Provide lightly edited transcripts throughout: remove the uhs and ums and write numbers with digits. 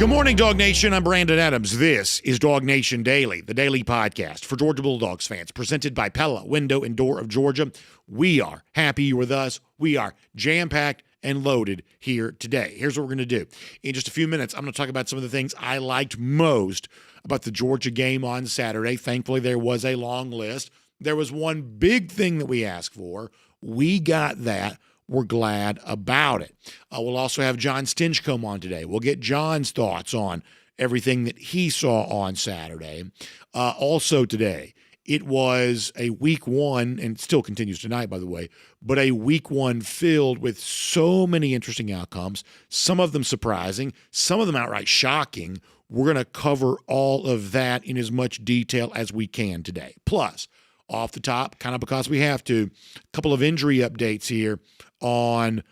Good morning, Dog Nation. I'm Brandon Adams. This is DawgNation Daily, the daily podcast for Georgia Bulldogs fans, presented by Pella, Window and Door of Georgia. We are happy you're with us. We are jam-packed and loaded here today. Here's what we're going to do. In just a few minutes, I'm going to talk about some of the things I liked most about the Georgia game on Saturday. Thankfully, there was a long list. There was one big thing that we asked for. We got that. We're glad about it. We'll also have Jon Stinchcomb on today. We'll get Jon's thoughts on everything that he saw on Saturday. Also today, it was a week one, and still continues tonight, by the way, but a week one filled with so many interesting outcomes, some of them surprising, some of them outright shocking. We're going to cover all of that in as much detail as we can today. Plus, off the top, kind of because we have to, a couple of injury updates here on a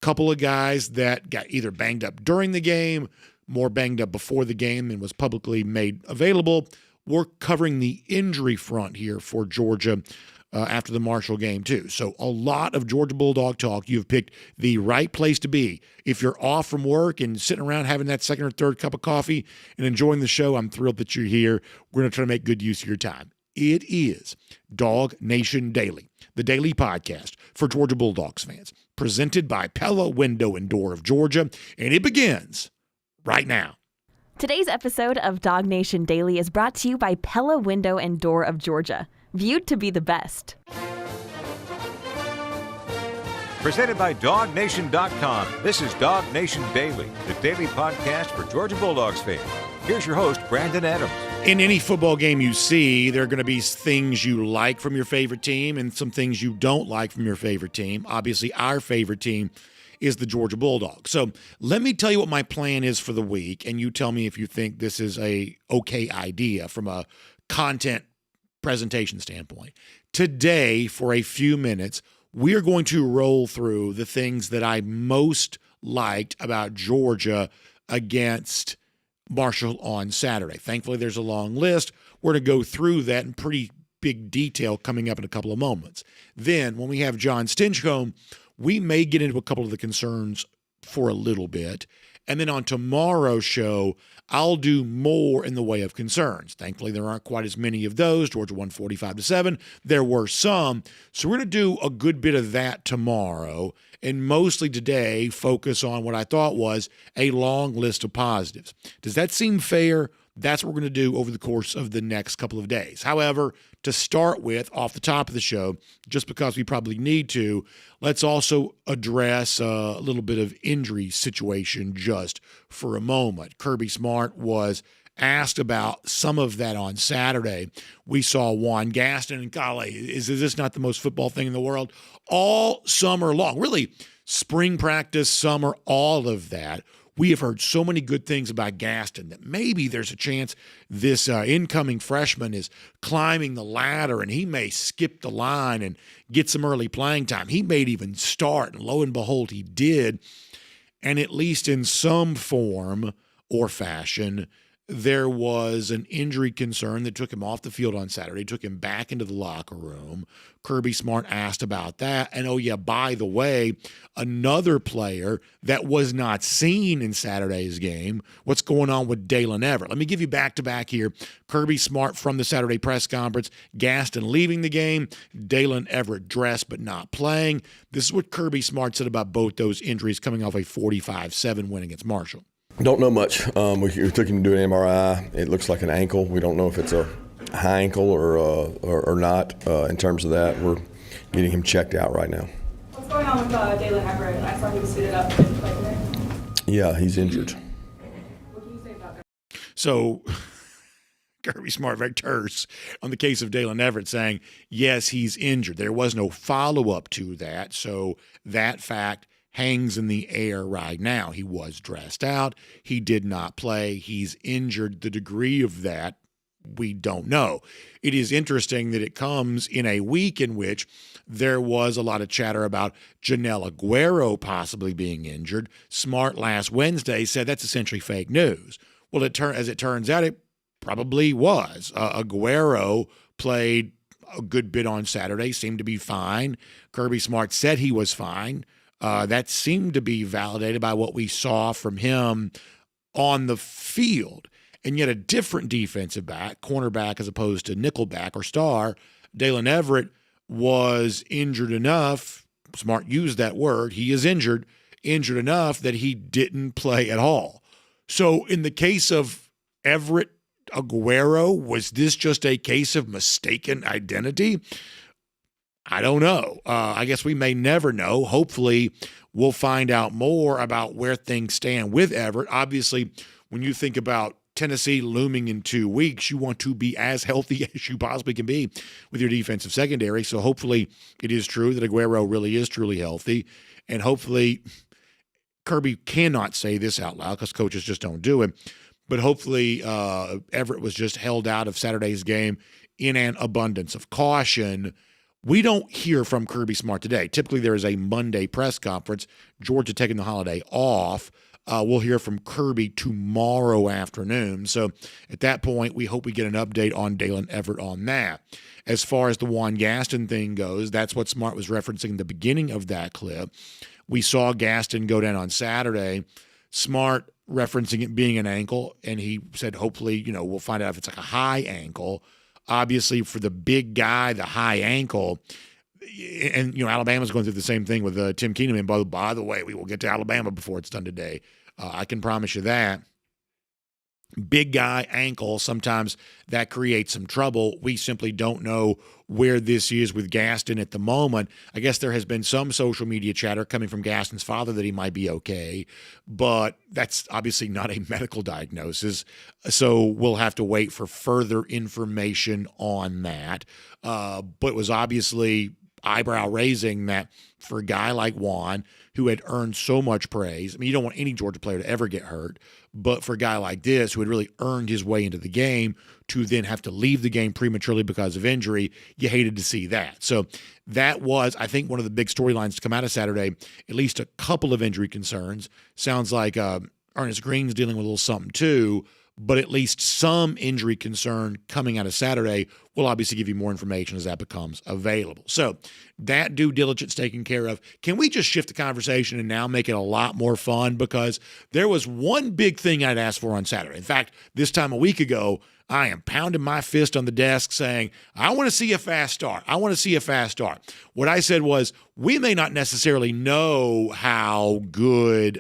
couple of guys that got either banged up during the game, more banged up before the game and was publicly made available. We're covering the injury front here for Georgia after the Marshall game too. So a lot of Georgia Bulldog talk. You've picked the right place to be. If you're off from work and sitting around having that second or third cup of coffee and enjoying the show, I'm thrilled that you're here. We're going to try to make good use of your time. It is DawgNation Daily, the daily podcast for Georgia Bulldogs fans, presented by Pella, Window and Door of Georgia, and it begins right now. Today's episode of DawgNation Daily is brought to you by Pella, Window and Door of Georgia, viewed to be the best. Presented by DawgNation.com, this is DawgNation Daily, the daily podcast for Georgia Bulldogs fans. Here's your host, Brandon Adams. In any football game you see, there are going to be things you like from your favorite team and some things you don't like from your favorite team. Obviously, our favorite team is the Georgia Bulldogs. So let me tell you what my plan is for the week, and you tell me if you think this is a okay idea from a content presentation standpoint. Today, for a few minutes, we are going to roll through the things that I most liked about Georgia against Marshall on Saturday. Thankfully, there's a long list. We're going to go through that in pretty big detail coming up in a couple of moments. Then, when we have Jon Stinchcomb, we may get into a couple of the concerns for a little bit. And then on tomorrow's show, I'll do more in the way of concerns. Thankfully, there aren't quite as many of those. Georgia won 45-7. There were some. So we're going to do a good bit of that tomorrow, and mostly today focus on what I thought was a long list of positives. Does that seem fair? That's what we're going to do over the course of the next couple of days. However, to start with, off the top of the show, just because we probably need to, let's also address a little bit of injury situation just for a moment. Kirby Smart was asked about some of that on Saturday. We saw Juan, Gaston, and golly, is this not the most football thing in the world? All summer long, really, spring practice, summer, all of that. We have heard so many good things about Gaston that maybe there's a chance this incoming freshman is climbing the ladder and he may skip the line and get some early playing time. He may even start, and lo and behold, he did. And at least in some form or fashion, there was an injury concern that took him off the field on Saturday, took him back into the locker room. Kirby Smart asked about that. And, oh, yeah, by the way, another player that was not seen in Saturday's game, what's going on with Daylen Everette? Let me give you back-to-back here. Kirby Smart from the Saturday press conference, Gaston leaving the game, Daylen Everette dressed but not playing. This is what Kirby Smart said about both those injuries coming off a 45-7 win against Marshall. Don't know much. We took him to do an MRI. It looks like an ankle. We don't know if it's a high ankle or not. In terms of that, we're getting him checked out right now. What's going on with Daylen Everette? I saw he was suited up and played today. Yeah, he's injured. What can you say about that? So Kirby Smart very terse on the case of Daylen Everette, saying, yes, he's injured. There was no follow-up to that, so that fact hangs in the air right now. He was dressed out. He did not play. He's injured. The degree of that, we don't know. It is interesting that it comes in a week in which there was a lot of chatter about Janelle Aguero possibly being injured. Smart last Wednesday said that's essentially fake news. Well, as it turns out, it probably was. Aguero played a good bit on Saturday, seemed to be fine. Kirby Smart said he was fine. That seemed to be validated by what we saw from him on the field. And yet a different defensive back, cornerback as opposed to nickelback or star, Daylen Everette, was injured enough, Smart used that word, he is injured enough that he didn't play at all. So in the case of Everette Aguero, was this just a case of mistaken identity? I don't know. I guess we may never know. Hopefully we'll find out more about where things stand with Everette. Obviously, when you think about Tennessee looming in 2 weeks, you want to be as healthy as you possibly can be with your defensive secondary. So hopefully it is true that Aguero really is truly healthy. And hopefully Kirby cannot say this out loud because coaches just don't do it. But hopefully Everette was just held out of Saturday's game in an abundance of caution. We don't hear from Kirby Smart today. Typically there is a Monday press conference. Georgia taking the holiday off. We'll hear from Kirby tomorrow afternoon. So at that point, we hope we get an update on Daylen Everette on that. As far as the Juan Gaston thing goes, that's what Smart was referencing in the beginning of that clip. We saw Gaston go down on Saturday. Smart referencing it being an ankle, and he said hopefully, we'll find out if it's like a high ankle. Obviously, for the big guy, the high ankle, and Alabama's going through the same thing with Tim Keenum. And by the way, we will get to Alabama before it's done today. I can promise you that. Big guy ankle, sometimes that creates some trouble. We simply don't know where this is with Gaston at the moment. I guess there has been some social media chatter coming from Gaston's father that he might be okay, but that's obviously not a medical diagnosis. So we'll have to wait for further information on that. But it was obviously eyebrow raising that for a guy like Juan, who had earned so much praise. I mean, you don't want any Georgia player to ever get hurt, but for a guy like this, who had really earned his way into the game, to then have to leave the game prematurely because of injury, you hated to see that. So that was, I think, one of the big storylines to come out of Saturday, at least a couple of injury concerns. Sounds like Ernest Green's dealing with a little something too, but at least some injury concern coming out of Saturday. We'll obviously give you more information as that becomes available. So that due diligence taken care of. Can we just shift the conversation and now make it a lot more fun? Because there was one big thing I'd asked for on Saturday. In fact, this time a week ago, I am pounding my fist on the desk saying, I want to see a fast start. I want to see a fast start. What I said was, we may not necessarily know how good,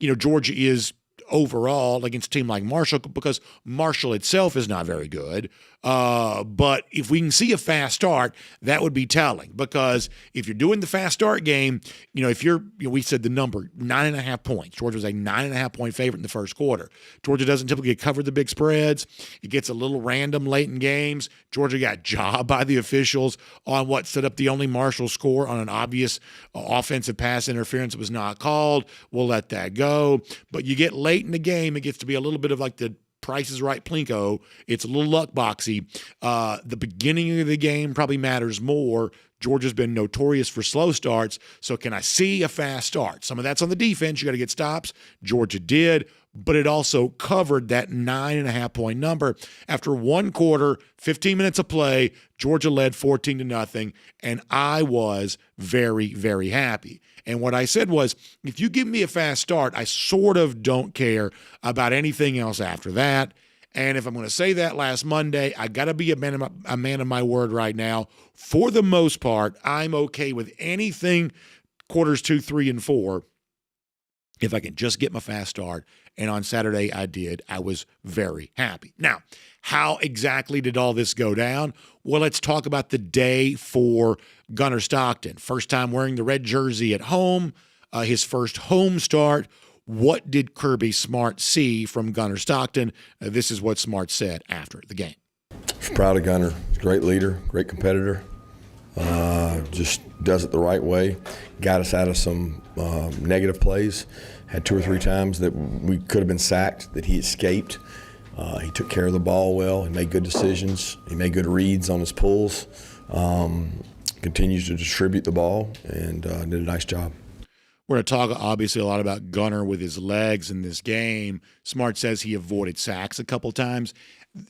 Georgia is overall against a team like Marshall, because Marshall itself is not very good. But if we can see a fast start, that would be telling, because if you're doing the fast start game, if you're, we said the number 9.5 points. Georgia was a 9.5 point favorite in the first quarter. Georgia doesn't typically cover the big spreads. It gets a little random late in games. Georgia got jobbed by the officials on what set up the only Marshall score on an obvious offensive pass interference that was not called. We'll let that go. But you get late in the game, it gets to be a little bit of like the Price is Right Plinko. It's a little luck boxy. The beginning of the game probably matters more. Georgia's been notorious for slow starts, so can I see a fast start? Some of that's on the defense. You got to get stops. Georgia did, but it also covered that 9.5 point number. After one quarter, 15 minutes of play, Georgia led 14-0, and I was very, very happy. And what I said was, if you give me a fast start, I sort of don't care about anything else after that. And if I'm going to say that last Monday, I got to be a man of my word right now. For the most part, I'm okay with anything quarters 2, 3, and 4 if I can just get my fast start. And on Saturday, I did. I was very happy. Now, how exactly did all this go down? Well, let's talk about the day for Gunner Stockton. First time wearing the red jersey at home, his first home start. What did Kirby Smart see from Gunner Stockton? This is what Smart said after the game. Proud of Gunner. He's a great leader, great competitor. Just does it the right way. Got us out of some negative plays. Had 2 or 3 times that we could have been sacked, that he escaped. He took care of the ball well. He made good decisions. He made good reads on his pulls. Continues to distribute the ball and did a nice job. We're going to talk, obviously, a lot about Gunner with his legs in this game. Smart says he avoided sacks a couple times.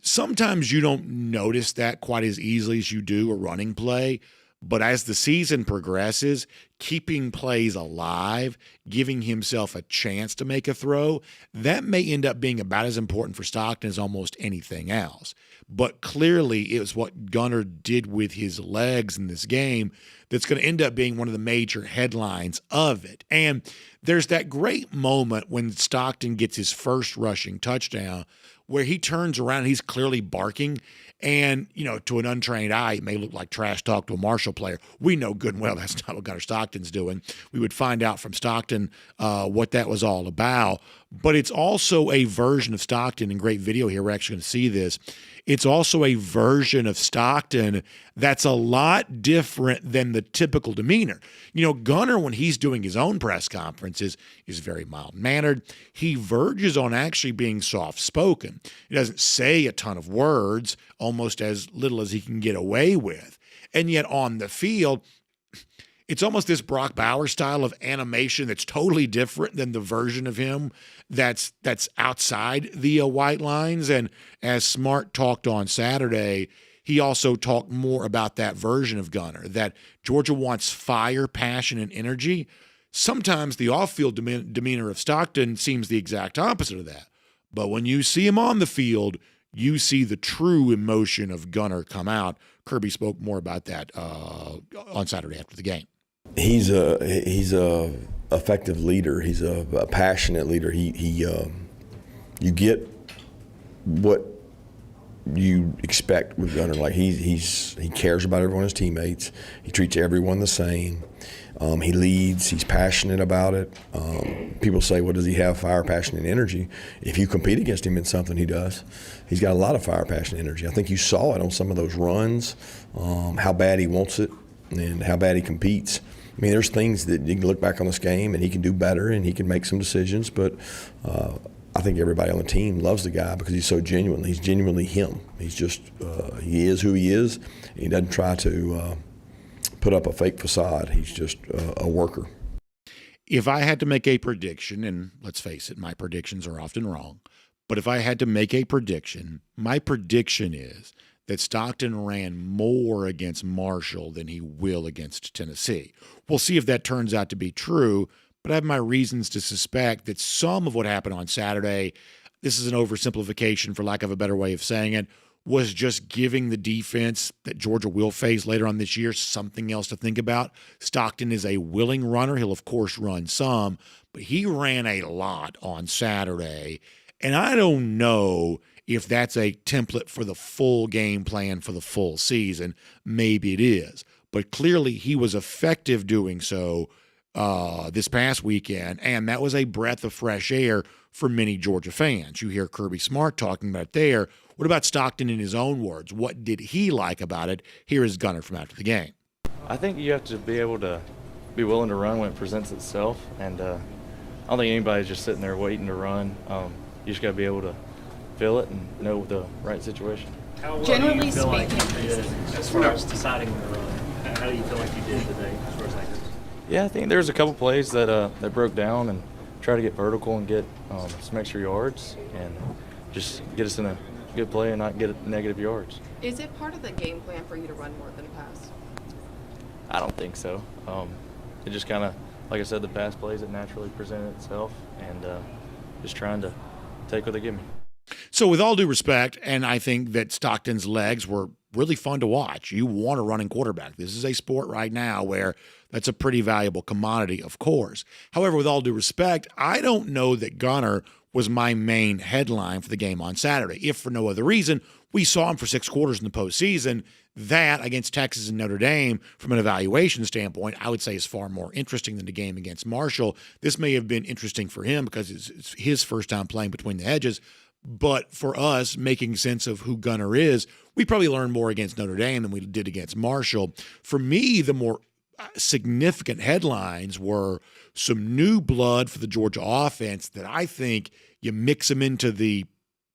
Sometimes you don't notice that quite as easily as you do a running play, But as the season progresses, keeping plays alive, giving himself a chance to make a throw, that may end up being about as important for Stockton as almost anything else. But clearly it was what Gunner did with his legs in this game that's going to end up being one of the major headlines of it. And there's that great moment when Stockton gets his first rushing touchdown where he turns around and he's clearly barking. And, to an untrained eye, it may look like trash talk to a Marshall player. We know good and well that's not what Gunner Stockton's doing. We would find out from Stockton what that was all about. But it's also a version of Stockton, and great video here, we're actually going to see this. It's also a version of Stockton that's a lot different than the typical demeanor. Gunner, when he's doing his own press conferences, is very mild-mannered. He verges on actually being soft-spoken. He doesn't say a ton of words, almost as little as he can get away with. And yet on the field, it's almost this Brock Bowers style of animation that's totally different than the version of him that's outside the white lines. And as Smart talked on Saturday, he also talked more about that version of Gunner, that Georgia wants fire, passion, and energy. Sometimes the off-field demeanor of Stockton seems the exact opposite of that. But when you see him on the field, you see the true emotion of Gunner come out. Kirby spoke more about that on Saturday after the game. He's a effective leader. He's a passionate leader. You get what you expect with Gunner. Like he cares about everyone, his teammates. He treats everyone the same. He leads. He's passionate about it. People say, well, does he have fire, passion, and energy? If you compete against him in something, he does. He's got a lot of fire, passion, and energy. I think you saw it on some of those runs, how bad he wants it and how bad he competes. I mean, there's things that you can look back on this game and he can do better and he can make some decisions, but I think everybody on the team loves the guy because he's so genuine. He's genuinely him. He's just, he is who he is. He doesn't try to put up a fake facade. He's just a worker. If I had to make a prediction, and let's face it, my predictions are often wrong, but if I had to make a prediction, my prediction is that Stockton ran more against Marshall than he will against Tennessee. We'll see if that turns out to be true, but I have my reasons to suspect that some of what happened on Saturday, this is an oversimplification for lack of a better way of saying it, was just giving the defense that Georgia will face later on this year something else to think about. Stockton is a willing runner. He'll, of course, run some, but he ran a lot on Saturday, and I don't know if that's a template for the full game plan for the full season. Maybe it is. But clearly he was effective doing so this past weekend, and that was a breath of fresh air for many Georgia fans. You hear Kirby Smart talking about it there. What about Stockton in his own words? What did he like about it? Here is Gunner from after the game. I think you have to be able to be willing to run when it presents itself, and I don't think anybody's just sitting there waiting to run. You just got to be able to feel it and know the right situation. How well Generally do you feel like speaking, you did as far as deciding when to run? How do you feel like you did today as far as that goes? Yeah, I think there's a couple plays that broke down and try to get vertical and get some extra yards and just get us in a good play and not get negative yards. Is it part of the game plan for you to run more than pass? I don't think so. It just kind of, like I said, the pass plays, it naturally presented itself, and just trying to take what they give me. So with all due respect, and I think that Stockton's legs were really fun to watch. You want a running quarterback. This is a sport right now where that's a pretty valuable commodity, of course. However, with all due respect, I don't know that Gunner was my main headline for the game on Saturday. If for no other reason, we saw him for 6 quarters in the postseason. That against Texas and Notre Dame, from an evaluation standpoint, I would say is far more interesting than the game against Marshall. This may have been interesting for him because it's his first time playing between the hedges. But for us, making sense of who Gunner is, we probably learned more against Notre Dame than we did against Marshall. For me, the more significant headlines were some new blood for the Georgia offense that I think you mix them into the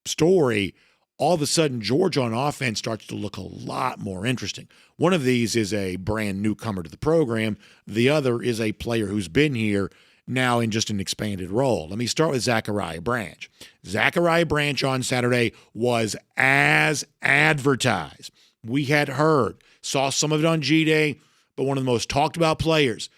story, all of a sudden Georgia on offense starts to look a lot more interesting. One of these is a brand newcomer to the program. The other is a player who's been here now in just an expanded role. Let me start with Zachariah Branch. Zachariah Branch on Saturday was as advertised. We had heard, saw some of it on G-Day, but one of the most talked about players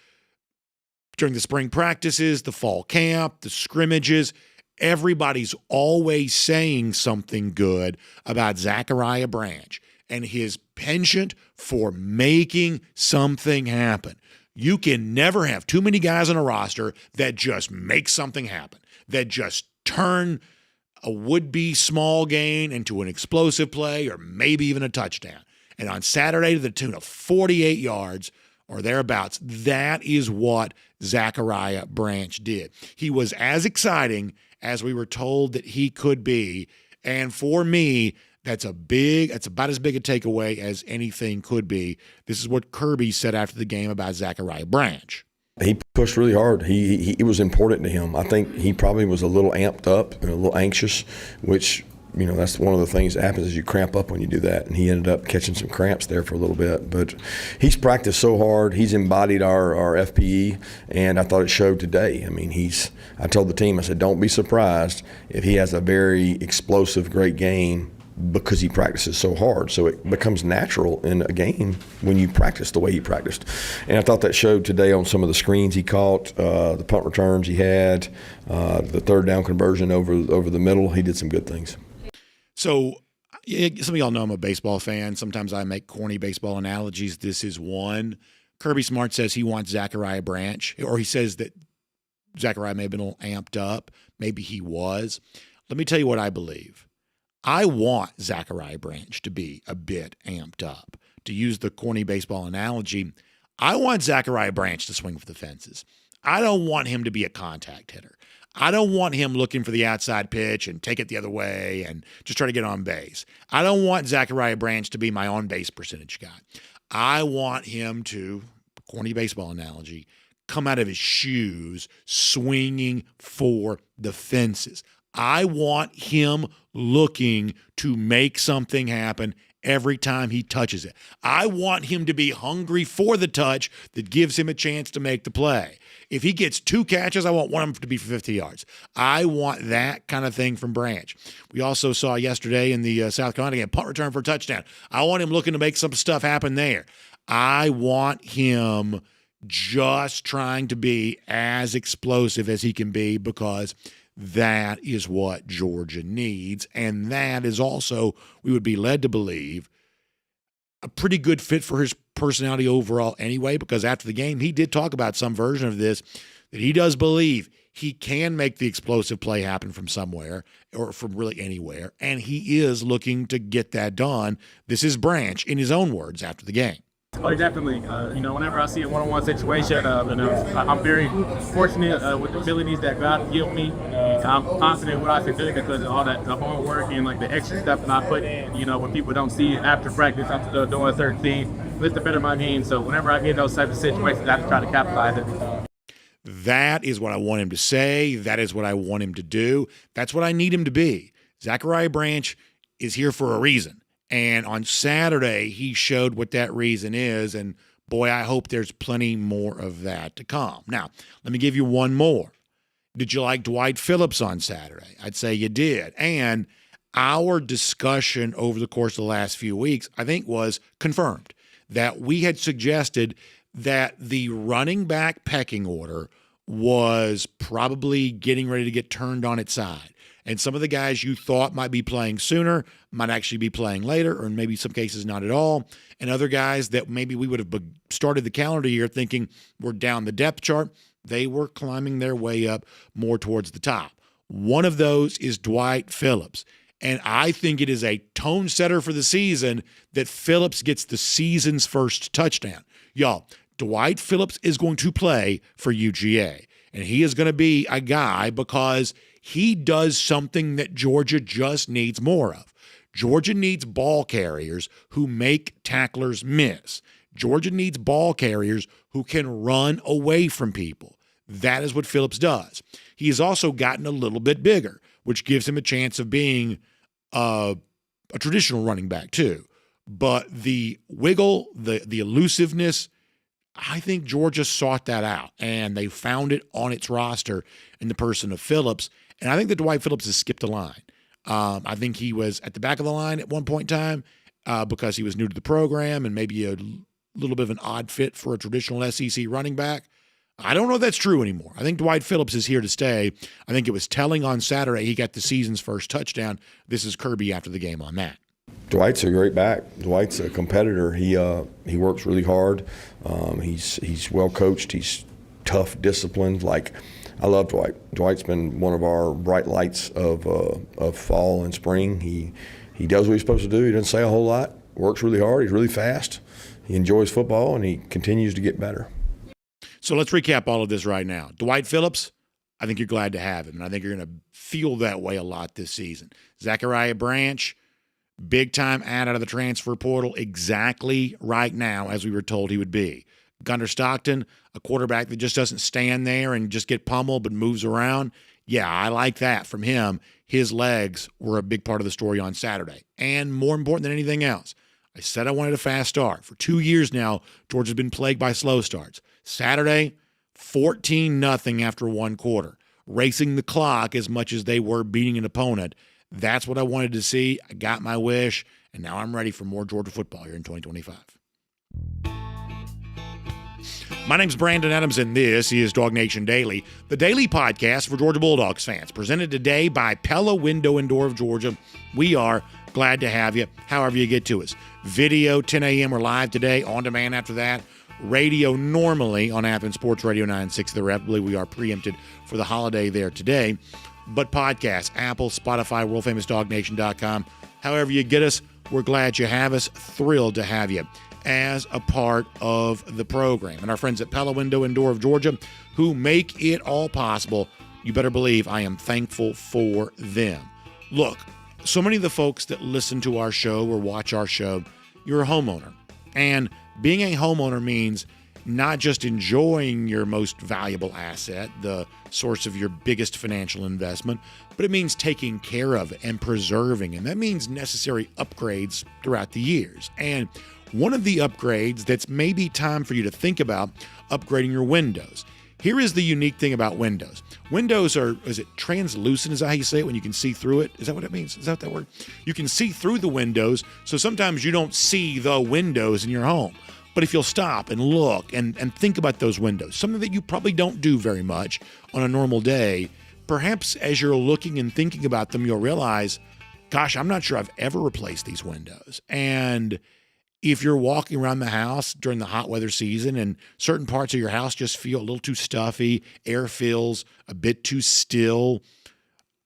during the spring practices, the fall camp, the scrimmages. Everybody's always saying something good about Zachariah Branch and his penchant for making something happen. You can never have too many guys on a roster that just make something happen, that just turn a would-be small gain into an explosive play or maybe even a touchdown. And on Saturday, to the tune of 48 yards or thereabouts, that is what Zachariah Branch did. He was as exciting as we were told that he could be. And for me, that's about as big a takeaway as anything could be. This is what Kirby said after the game about Zachariah Branch. He pushed really hard. He was important to him. I think he probably was a little amped up and a little anxious, which, that's one of the things that happens is you cramp up when you do that. And he ended up catching some cramps there for a little bit. But he's practiced so hard. He's embodied our FPE, and I thought it showed today. I mean, I told the team, I said, don't be surprised if he has a very explosive, great game, because he practices so hard. So it becomes natural in a game when you practice the way he practiced. And I thought that showed today on some of the screens he caught, the punt returns he had, the third down conversion over the middle. He did some good things. So some of y'all know I'm a baseball fan. Sometimes I make corny baseball analogies. This is one. Kirby Smart says he wants Zachariah Branch, or he says that Zachariah may have been a little amped up. Maybe he was. Let me tell you what I believe. I want Zachariah Branch to be a bit amped up. To use the corny baseball analogy, I want Zachariah Branch to swing for the fences. I don't want him to be a contact hitter. I don't want him looking for the outside pitch and take it the other way and just try to get on base. I don't want Zachariah Branch to be my on-base percentage guy. I want him to, corny baseball analogy, come out of his shoes swinging for the fences. I want him looking to make something happen every time he touches it. I want him to be hungry for the touch that gives him a chance to make the play. If he gets 2 catches, I want one of them to be for 50 yards. I want that kind of thing from Branch. We also saw yesterday in the South Carolina game, punt return for a touchdown. I want him looking to make some stuff happen there. I want him just trying to be as explosive as he can be, because that is what Georgia needs, and that is also, we would be led to believe, a pretty good fit for his personality overall anyway, because after the game, he did talk about some version of this, that he does believe he can make the explosive play happen from somewhere or from really anywhere, and he is looking to get that done. This is Branch, in his own words, after the game. Oh, definitely. Whenever I see a one-on-one situation, I'm very fortunate with the abilities that God gives me. I'm confident what I can do because of all the hard work and the extra stuff that I put in. When people don't see it after practice, after doing certain things, it's to better my game. So whenever I get in those types of situations, I have to try to capitalize every time. That is what I want him to say. That is what I want him to do. That's what I need him to be. Zachariah Branch is here for a reason. And on Saturday, he showed what that reason is. And boy, I hope there's plenty more of that to come. Now, let me give you one more. Did you like Dwight Phillips on Saturday? I'd say you did. And our discussion over the course of the last few weeks, I think, was confirmed that we had suggested that the running back pecking order was probably getting ready to get turned on its side. And some of the guys you thought might be playing sooner might actually be playing later, or in maybe some cases not at all. And other guys that maybe we would have started the calendar year thinking were down the depth chart, they were climbing their way up more towards the top. One of those is Dwight Phillips. And I think it is a tone setter for the season that Phillips gets the season's first touchdown. Y'all, Dwight Phillips is going to play for UGA. And he is going to be a guy because he does something that Georgia just needs more of. Georgia needs ball carriers who make tacklers miss. Georgia needs ball carriers who can run away from people. That is what Phillips does. He has also gotten a little bit bigger, which gives him a chance of being a traditional running back too. But the wiggle, the elusiveness, I think Georgia sought that out, and they found it on its roster in the person of Phillips. And I think that Dwight Phillips has skipped a line. I think he was at the back of the line at one point in time because he was new to the program and maybe a little bit of an odd fit for a traditional SEC running back. I don't know if that's true anymore. I think Dwight Phillips is here to stay. I think it was telling on Saturday he got the season's first touchdown. This is Kirby after the game on that. Dwight's a great back. Dwight's a competitor. He works really hard. He's well coached. He's tough, disciplined. Like, I love Dwight. Dwight's been one of our bright lights of fall and spring. He does what he's supposed to do. He doesn't say a whole lot. Works really hard. He's really fast. He enjoys football, and he continues to get better. So let's recap all of this right now. Dwight Phillips, I think you're glad to have him, and I think you're going to feel that way a lot this season. Zachariah Branch, big-time add out of the transfer portal, exactly right now as we were told he would be. Gunner Stockton, a quarterback that just doesn't stand there and just get pummeled but moves around. Yeah, I like that from him. His legs were a big part of the story on Saturday. And more important than anything else, I said I wanted a fast start. For 2 years now, Georgia's been plagued by slow starts. Saturday, 14-0 after one quarter. Racing the clock as much as they were beating an opponent. That's what I wanted to see. I got my wish, and now I'm ready for more Georgia football here in 2025. My name's Brandon Adams, and this is DawgNation Daily, the daily podcast for Georgia Bulldogs fans, presented today by Pella Window and Door of Georgia. We are glad to have you, however you get to us. Video, 10 a.m. We're live today, on demand after that. Radio normally on App and Sports Radio 96. The Rep. I believe we are preempted for the holiday there today. But podcast, Apple, Spotify, worldfamousdawgnation.com. However you get us, we're glad you have us. Thrilled to have you as a part of the program. And our friends at Pella Window and Door of Georgia, who make it all possible, you better believe I am thankful for them. Look, so many of the folks that listen to our show or watch our show, you're a homeowner. And being a homeowner means not just enjoying your most valuable asset, the source of your biggest financial investment, but it means taking care of it and preserving. And that means necessary upgrades throughout the years. And one of the upgrades that's maybe time for you to think about upgrading your windows. Here is the unique thing about windows. Windows are, is it translucent? Is that how you say it when you can see through it? Is that what it means? Is that that word? You can see through the windows, so sometimes you don't see the windows in your home. But if you'll stop and look and think about those windows, something that you probably don't do very much on a normal day, perhaps as you're looking and thinking about them, you'll realize, gosh, I'm not sure I've ever replaced these windows. And if you're walking around the house during the hot weather season and certain parts of your house just feel a little too stuffy, air feels a bit too still,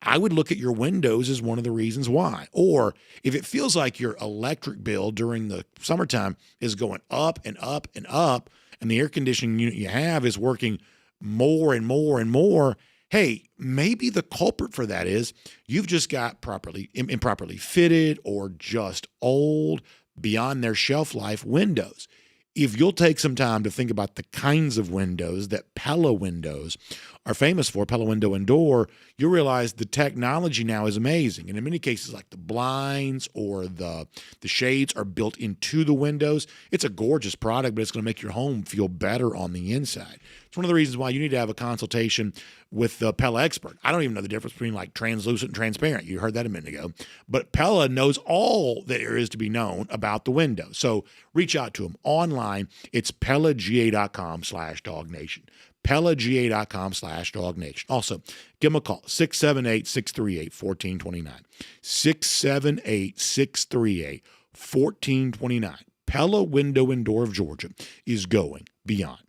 I would look at your windows as one of the reasons why. Or if it feels like your electric bill during the summertime is going up and up and up, and the air conditioning unit you have is working more and more and more, hey, maybe the culprit for that is you've just got improperly fitted or just old, beyond their shelf life windows. If you'll take some time to think about the kinds of windows that Pella windows are famous for, Pella Window and Door, you'll realize the technology now is amazing. And in many cases, like the blinds or the shades are built into the windows. It's a gorgeous product, but it's going to make your home feel better on the inside. It's one of the reasons why you need to have a consultation with the Pella expert. I don't even know the difference between like translucent and transparent. You heard that a minute ago. But Pella knows all that there is to be known about the window. So reach out to them online. It's PellaGA.com/DawgNation. PellaGA.com/DawgNation. Also, give them a call, 678-638-1429. 678-638-1429. Pella Window and Door of Georgia is going beyond.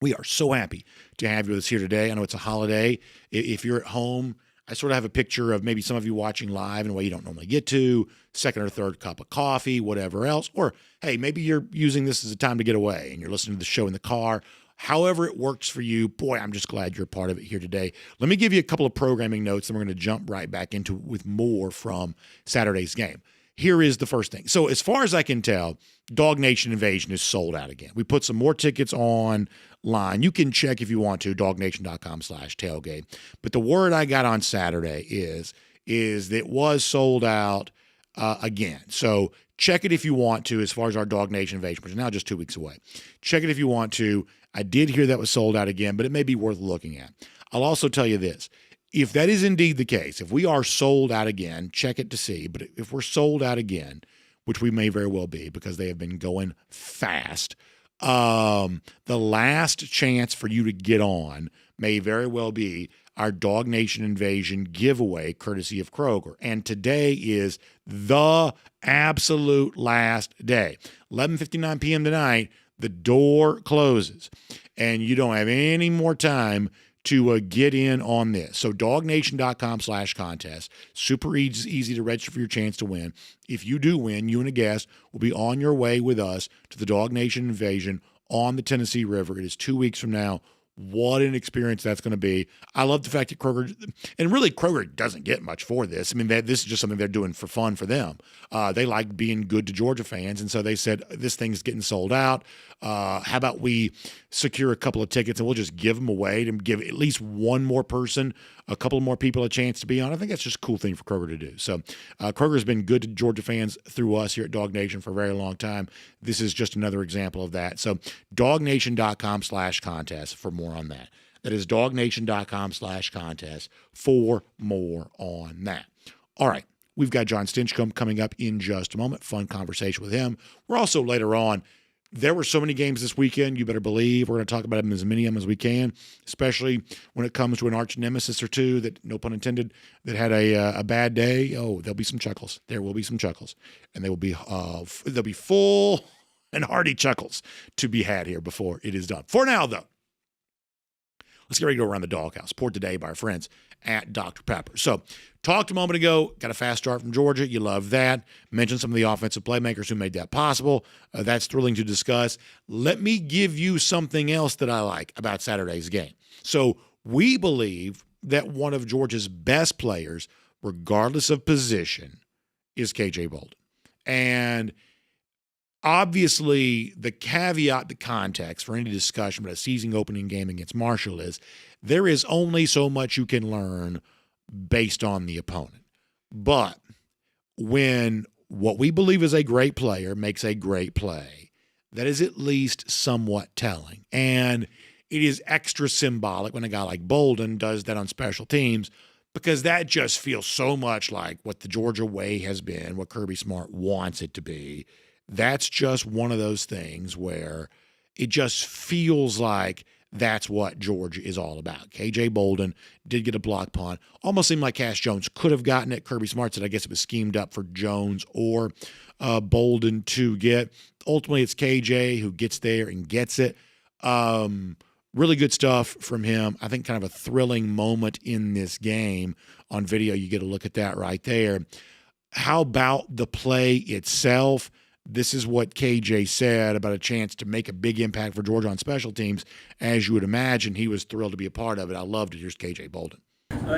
We are so happy to have you with us here today. I know it's a holiday. If you're at home, I sort of have a picture of maybe some of you watching live in a way you don't normally get to, second or third cup of coffee, whatever else. Or, hey, maybe you're using this as a time to get away and you're listening to the show in the car. However it works for you, boy, I'm just glad you're a part of it here today. Let me give you a couple of programming notes, and we're going to jump right back into with more from Saturday's game. Here is the first thing. So as far as I can tell, DawgNation Invasion is sold out again. We put some more tickets online. You can check if you want to, DawgNation.com/tailgate. But the word I got on Saturday is that it was sold out again. So check it if you want to as far as our DawgNation Invasion, which is now just 2 weeks away. Check it if you want to. I did hear that was sold out again, but it may be worth looking at. I'll also tell you this. If that is indeed the case, if we are sold out again, check it to see. But if we're sold out again, which we may very well be because they have been going fast. The last chance for you to get on may very well be our DawgNation Invasion giveaway courtesy of Kroger. And today is the absolute last day. 11:59 p.m. tonight, the door closes. And you don't have any more time to get in on this. So DawgNation.com/contest. Super easy to register for your chance to win. If you do win, you and a guest will be on your way with us to the DawgNation Invasion on the Tennessee River. It is 2 weeks from now. What an experience that's going to be. I love the fact that Kroger, and really Kroger doesn't get much for this. I mean, this is just something they're doing for fun for them. They like being good to Georgia fans, and so they said, this thing's getting sold out. How about we secure a couple of tickets and we'll just give them away to give at least one more person, a couple more people a chance to be on. I think that's just a cool thing for Kroger to do. So Kroger's been good to Georgia fans through us here at DawgNation for a very long time. This is just another example of that. So DawgNation.com/contest for more on that. That is DawgNation.com/contest for more on that. All right. We've got Jon Stinchcomb coming up in just a moment. Fun conversation with him. We're also later on. There were so many games this weekend, you better believe. We're going to talk about them as many of them as we can, especially when it comes to an arch nemesis or two that, no pun intended, that had a bad day. Oh, there'll be some chuckles. There will be some chuckles. And they will be they'll be full and hearty chuckles to be had here before it is done. For now, though, let's get ready to go around the doghouse. Poured today by our friends at Dr. Pepper. So, talked a moment ago, got a fast start from Georgia. You love that. Mentioned some of the offensive playmakers who made that possible. That's thrilling to discuss. Let me give you something else that I like about Saturday's game. So, we believe that one of Georgia's best players, regardless of position, is KJ Bolden. And obviously, the caveat, the context for any discussion about a season opening game against Marshall is there is only so much you can learn based on the opponent. But when what we believe is a great player makes a great play, that is at least somewhat telling. And it is extra symbolic when a guy like Bolden does that on special teams, because that just feels so much like what the Georgia way has been, what Kirby Smart wants it to be. That's just one of those things where it just feels like that's what Georgia is all about. KJ Bolden did get a block punt. Almost seemed like Cash Jones could have gotten it. Kirby Smart said, I guess it was schemed up for Jones or Bolden to get. Ultimately, it's KJ who gets there and gets it. Really good stuff from him. I think kind of a thrilling moment in this game. On video, you get a look at that right there. How about the play itself? This is what KJ said about a chance to make a big impact for Georgia on special teams. As you would imagine, he was thrilled to be a part of it. I loved it. Here's KJ Bolden.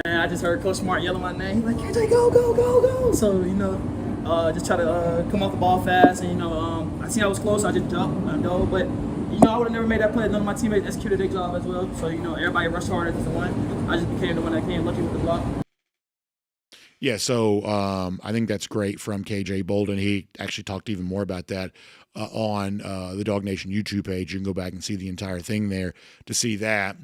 I just heard Coach Smart yelling my name. He's like, KJ, go, go, go, go. So, just try to come off the ball fast. And, I seen I was close. So I just jumped. I know. But, I would have never made that play. None of my teammates executed their job as well. So, everybody rushed hard as the one. I just became the one that came lucky with the block. Yeah, so I think that's great from KJ Bolden. He actually talked even more about that on the DawgNation YouTube page. You can go back and see the entire thing there to see that.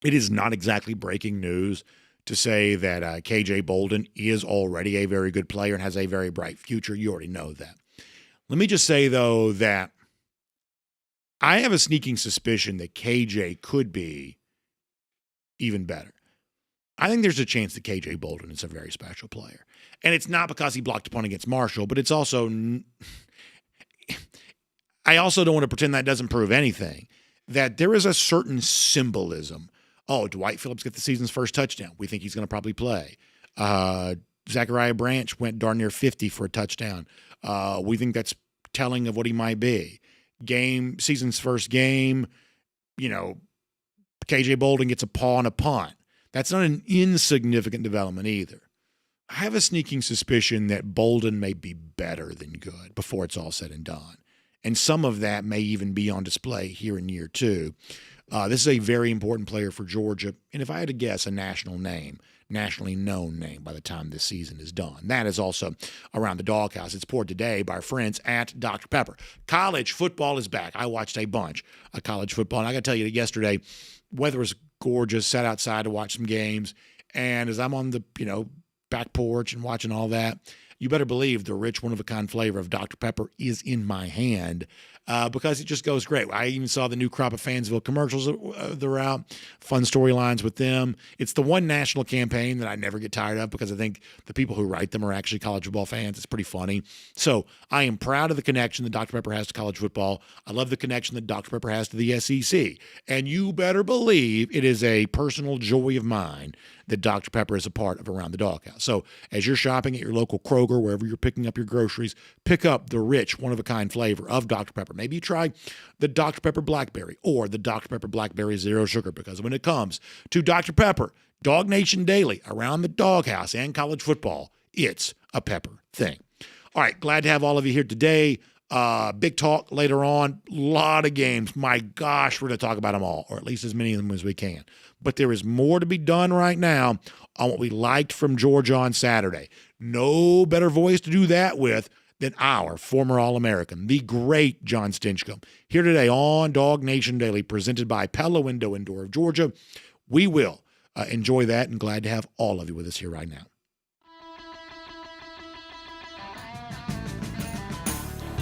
It is not exactly breaking news to say that KJ Bolden is already a very good player and has a very bright future. You already know that. Let me just say, though, that I have a sneaking suspicion that KJ could be even better. I think there's a chance that KJ Bolden is a very special player. And it's not because he blocked a punt against Marshall, but it's also – I also don't want to pretend that doesn't prove anything, that there is a certain symbolism. Oh, Dwight Phillips get the season's first touchdown. We think he's going to probably play. Zachariah Branch went darn near 50 for a touchdown. We think that's telling of what he might be. Season's first game, KJ Bolden gets a paw on a punt. That's not an insignificant development either. I have a sneaking suspicion that Bolden may be better than good before it's all said and done. And some of that may even be on display here in year two. This is a very important player for Georgia. And if I had to guess, a nationally known name by the time this season is done. That is also around the doghouse. It's poured today by our friends at Dr. Pepper. College football is back. I watched a bunch of college football. And I got to tell you that yesterday, weather was gorgeous, sat outside to watch some games. And as I'm on the, back porch and watching all that, you better believe the rich, one-of-a-kind flavor of Dr. Pepper is in my hand because it just goes great. I even saw the new crop of Fansville commercials that are out, fun storylines with them. It's the one national campaign that I never get tired of because I think the people who write them are actually college football fans. It's pretty funny. So I am proud of the connection that Dr. Pepper has to college football. I love the connection that Dr. Pepper has to the SEC. And you better believe it is a personal joy of mine that Dr. Pepper is a part of Around the Doghouse. So as you're shopping at your local Kroger, wherever you're picking up your groceries, pick up the rich, one-of-a-kind flavor of Dr. Pepper. Maybe you try the Dr. Pepper Blackberry or the Dr. Pepper Blackberry Zero Sugar, because when it comes to Dr. Pepper, DawgNation Daily, Around the Doghouse, and college football, it's a Pepper thing. All right, glad to have all of you here today. Big talk later on. A lot of games. My gosh, we're going to talk about them all, or at least as many of them as we can. But there is more to be done right now on what we liked from Georgia on Saturday. No better voice to do that with than our former All-American, the great Jon Stinchcomb. Here today on DawgNation Daily, presented by Pella Window and Door of Georgia. We will enjoy that, and glad to have all of you with us here right now.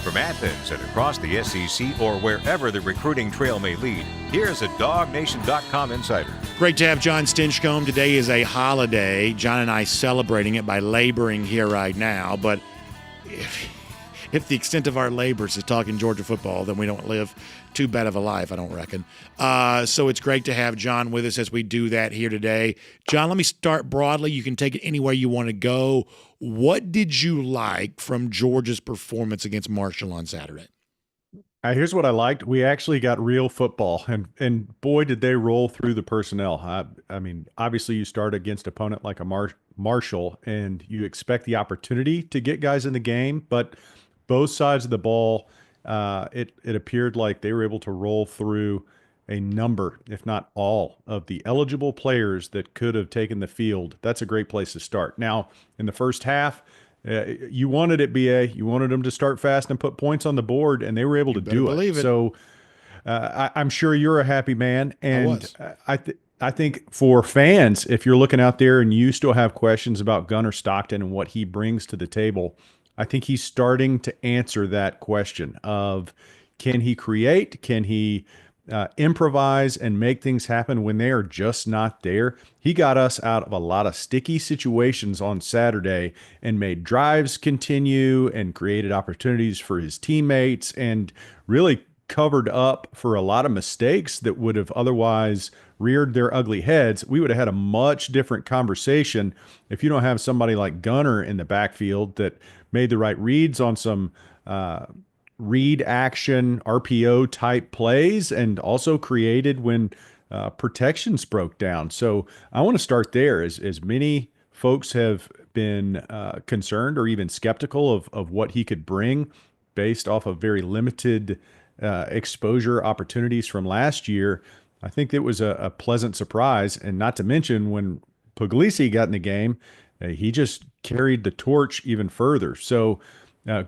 From Athens and across the SEC or wherever the recruiting trail may lead, here's a DawgNation.com insider. Great to have Jon Stinchcomb. Today is a holiday. John and I celebrating it by laboring here right now. But if the extent of our labors is talking Georgia football, then we don't live too bad of a life, I don't reckon. So it's great to have John with us as we do that here today. John, let me start broadly. You can take it anywhere you want to go. What did you like from Georgia's performance against Marshall on Saturday? Here's what I liked. We actually got real football, and boy, did they roll through the personnel. I mean, obviously you start against an opponent like a Marshall, and you expect the opportunity to get guys in the game, but both sides of the ball, it appeared like they were able to roll through a number, if not all, of the eligible players that could have taken the field. That's a great place to start. Now, in the first half, you wanted it, BA. You wanted them to start fast and put points on the board, and they were able to do it. So I'm sure you're a happy man. And I think for fans, if you're looking out there and you still have questions about Gunner Stockton and what he brings to the table, I think he's starting to answer that question of, can he create? Can he improvise and make things happen when they are just not there? He got us out of a lot of sticky situations on Saturday and made drives continue and created opportunities for his teammates and really covered up for a lot of mistakes that would have otherwise reared their ugly heads. We would have had a much different conversation if you don't have somebody like Gunner in the backfield that made the right reads on some read action RPO type plays and also created when protections broke down. So I want to start there. As many folks have been concerned or even skeptical of what he could bring based off of very limited exposure opportunities from last year, I think it was a pleasant surprise. And not to mention when Puglisi got in the game, he just carried the torch even further. So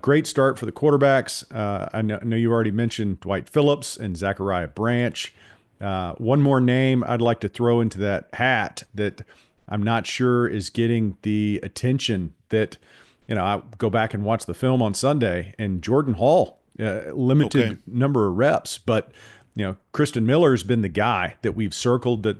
great start for the quarterbacks. I know you already mentioned Dwight Phillips and Zachariah Branch. One more name I'd like to throw into that hat that I'm not sure is getting the attention that, I go back and watch the film on Sunday, and Jordan Hall, limited number of reps, but Kristen Miller has been the guy that we've circled that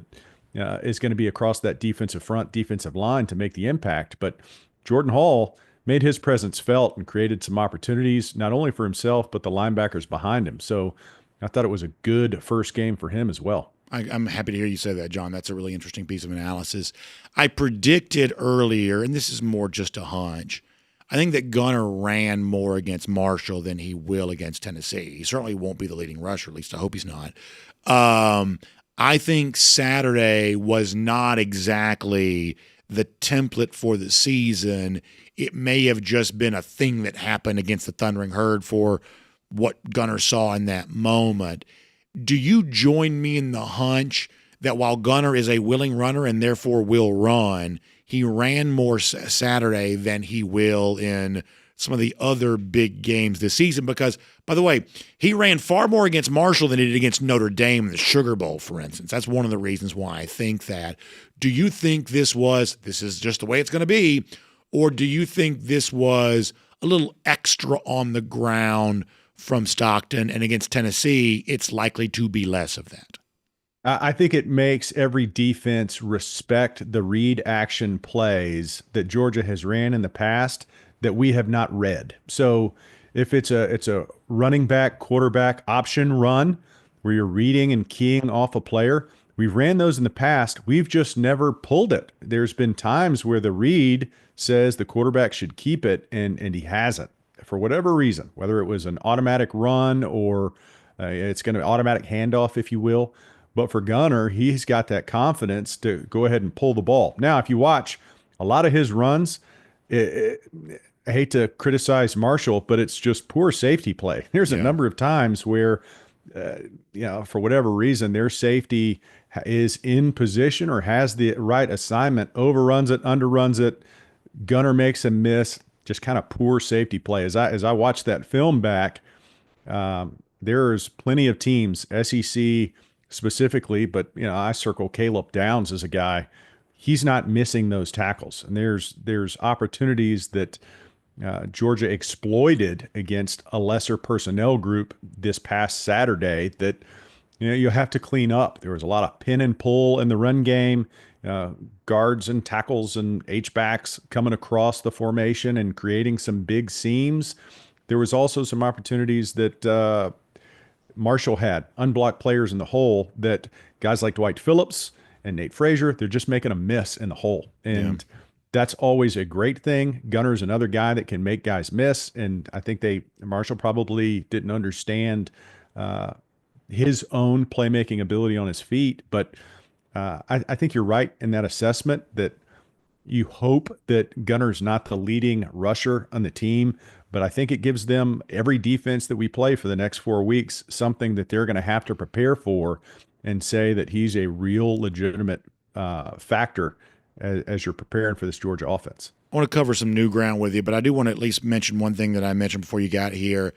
is going to be across that defensive line to make the impact. But Jordan Hall made his presence felt and created some opportunities, not only for himself, but the linebackers behind him. So I thought it was a good first game for him as well. I'm happy to hear you say that, John. That's a really interesting piece of analysis. I predicted earlier, and this is more just a hunch, I think that Gunner ran more against Marshall than he will against Tennessee. He certainly won't be the leading rusher, at least I hope he's not. I think Saturday was not exactly the template for the season. It may have just been a thing that happened against the Thundering Herd for what Gunner saw in that moment. Do you join me in the hunch that while Gunner is a willing runner and therefore will run, he ran more Saturday than he will in some of the other big games this season? Because, by the way, he ran far more against Marshall than he did against Notre Dame in the Sugar Bowl, for instance. That's one of the reasons why I think that. Do you think this is just the way it's going to be, Or do you think this was a little extra on the ground from Stockton, and against Tennessee, it's likely to be less of that? I think it makes every defense respect the read action plays that Georgia has ran in the past that we have not read. So if it's a running back, quarterback option run where you're reading and keying off a player, we've ran those in the past. We've just never pulled it. There's been times where the read says the quarterback should keep it, and he hasn't for whatever reason, whether it was an automatic run or it's going to automatic handoff, if you will. But for Gunner, he's got that confidence to go ahead and pull the ball. Now, if you watch a lot of his runs, I hate to criticize Marshall, but it's just poor safety play. There's a number of times where, for whatever reason, their safety is in position or has the right assignment, overruns it, underruns it. Gunner makes a miss, just kind of poor safety play. As I watch that film back, there's plenty of teams, SEC specifically, but I circle Caleb Downs as a guy. He's not missing those tackles, and there's opportunities that Georgia exploited against a lesser personnel group this past Saturday that you have to clean up. There was a lot of pin and pull in the run game, guards and tackles and H-backs coming across the formation and creating some big seams. There was also some opportunities that Marshall had, unblocked players in the hole that guys like Dwight Phillips and Nate Frazier, they're just making a miss in the hole. And that's always a great thing. Gunner's another guy that can make guys miss. And I think Marshall probably didn't understand his own playmaking ability on his feet. But I think you're right in that assessment that you hope that Gunner's not the leading rusher on the team. But I think it gives them, every defense that we play for the next 4 weeks, something that they're going to have to prepare for and say that he's a real legitimate factor as you're preparing for this Georgia offense. I want to cover some new ground with you, but I do want to at least mention one thing that I mentioned before you got here.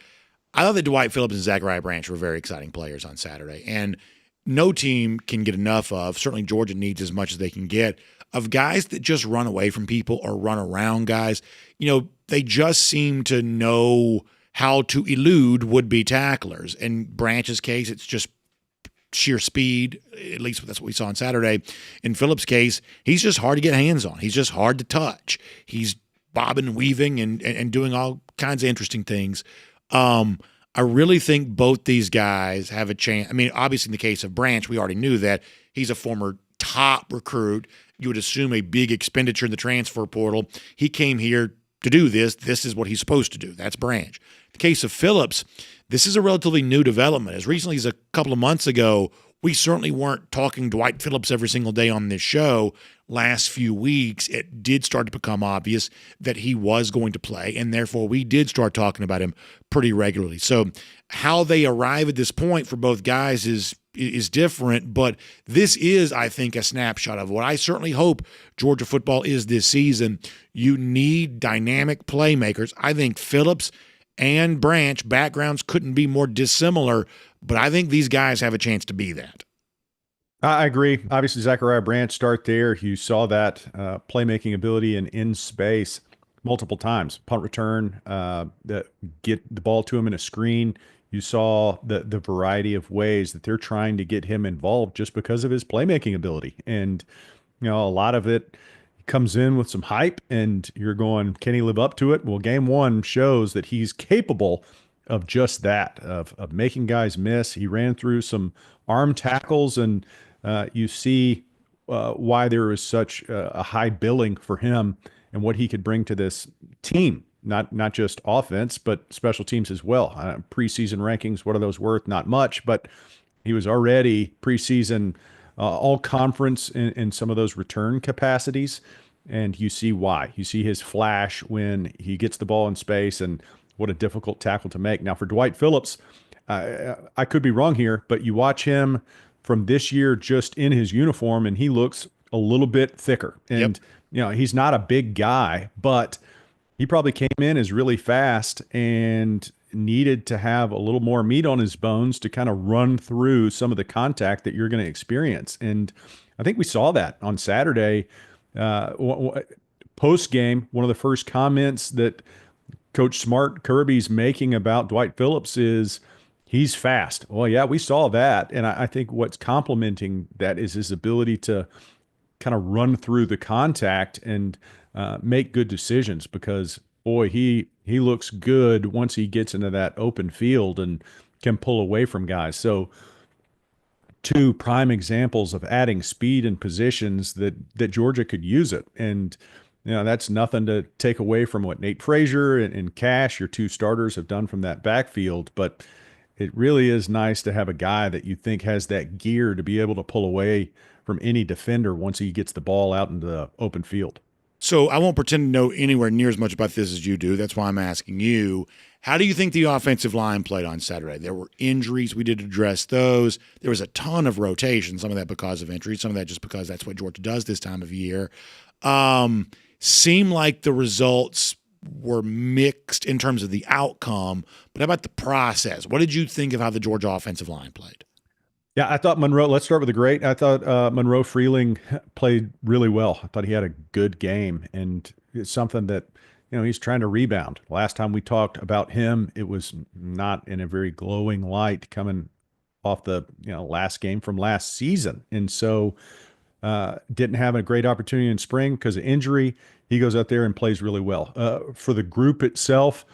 I thought that Dwight Phillips and Zachariah Branch were very exciting players on Saturday, and no team can get enough of, certainly Georgia needs as much as they can get, of guys that just run away from people or run around guys. They just seem to know how to elude would-be tacklers. In Branch's case, it's just sheer speed. At least that's what we saw on Saturday. In Phillips' case, he's just hard to get hands on. He's just hard to touch. He's bobbing and weaving and doing all kinds of interesting things. I really think both these guys have a chance. I mean, obviously in the case of Branch, we already knew that he's a former top recruit. You would assume a big expenditure in the transfer portal. He came here to do this. This is what he's supposed to do. That's Branch. The case of Phillips, this is a relatively new development. As recently as a couple of months ago, we certainly weren't talking Dwight Phillips every single day on this show. Last few weeks, it did start to become obvious that he was going to play, and therefore we did start talking about him pretty regularly. So how they arrive at this point for both guys is different, but this is, I think, a snapshot of what I certainly hope Georgia football is this season. You need dynamic playmakers. I think Phillips and Branch backgrounds couldn't be more dissimilar, but I think these guys have a chance to be that. I agree. Obviously, Zachariah Branch, start there. You saw that playmaking ability and in space multiple times. Punt return, get the ball to him in a screen. You saw the variety of ways that they're trying to get him involved just because of his playmaking ability. And, a lot of it comes in with some hype, and you're going, can he live up to it? Well, game one shows that he's capable of just that, of making guys miss. He ran through some arm tackles, and you see why there is such a high billing for him and what he could bring to this team. Not just offense, but special teams as well. Preseason rankings, what are those worth? Not much, but he was already preseason all-conference in some of those return capacities, and you see why. You see his flash when he gets the ball in space, and what a difficult tackle to make. Now, for Dwight Phillips, I could be wrong here, but you watch him from this year just in his uniform, and he looks a little bit thicker. And, he's not a big guy, but he probably came in as really fast and needed to have a little more meat on his bones to kind of run through some of the contact that you're going to experience. And I think we saw that on Saturday. post game, one of the first comments that Coach Smart Kirby's making about Dwight Phillips is he's fast. Well, yeah, we saw that. And I think what's complementing that is his ability to kind of run through the contact and make good decisions, because, boy, he looks good once he gets into that open field and can pull away from guys. So two prime examples of adding speed and positions that Georgia could use it. And that's nothing to take away from what Nate Frazier and Cash, your two starters, have done from that backfield. But it really is nice to have a guy that you think has that gear to be able to pull away from any defender once he gets the ball out into the open field. So I won't pretend to know anywhere near as much about this as you do. That's why I'm asking you. How do you think the offensive line played on Saturday? There were injuries. We did address those. There was a ton of rotation, some of that because of injuries, some of that just because that's what Georgia does this time of year. Seemed like the results were mixed in terms of the outcome, but how about the process? What did you think of how the Georgia offensive line played? Yeah, I thought Monroe, let's start with the great. I thought Monroe Freeling played really well. I thought he had a good game, and it's something that, he's trying to rebound. Last time we talked about him, it was not in a very glowing light coming off the, last game from last season. And so didn't have a great opportunity in spring because of injury. He goes out there and plays really well. For the group itself,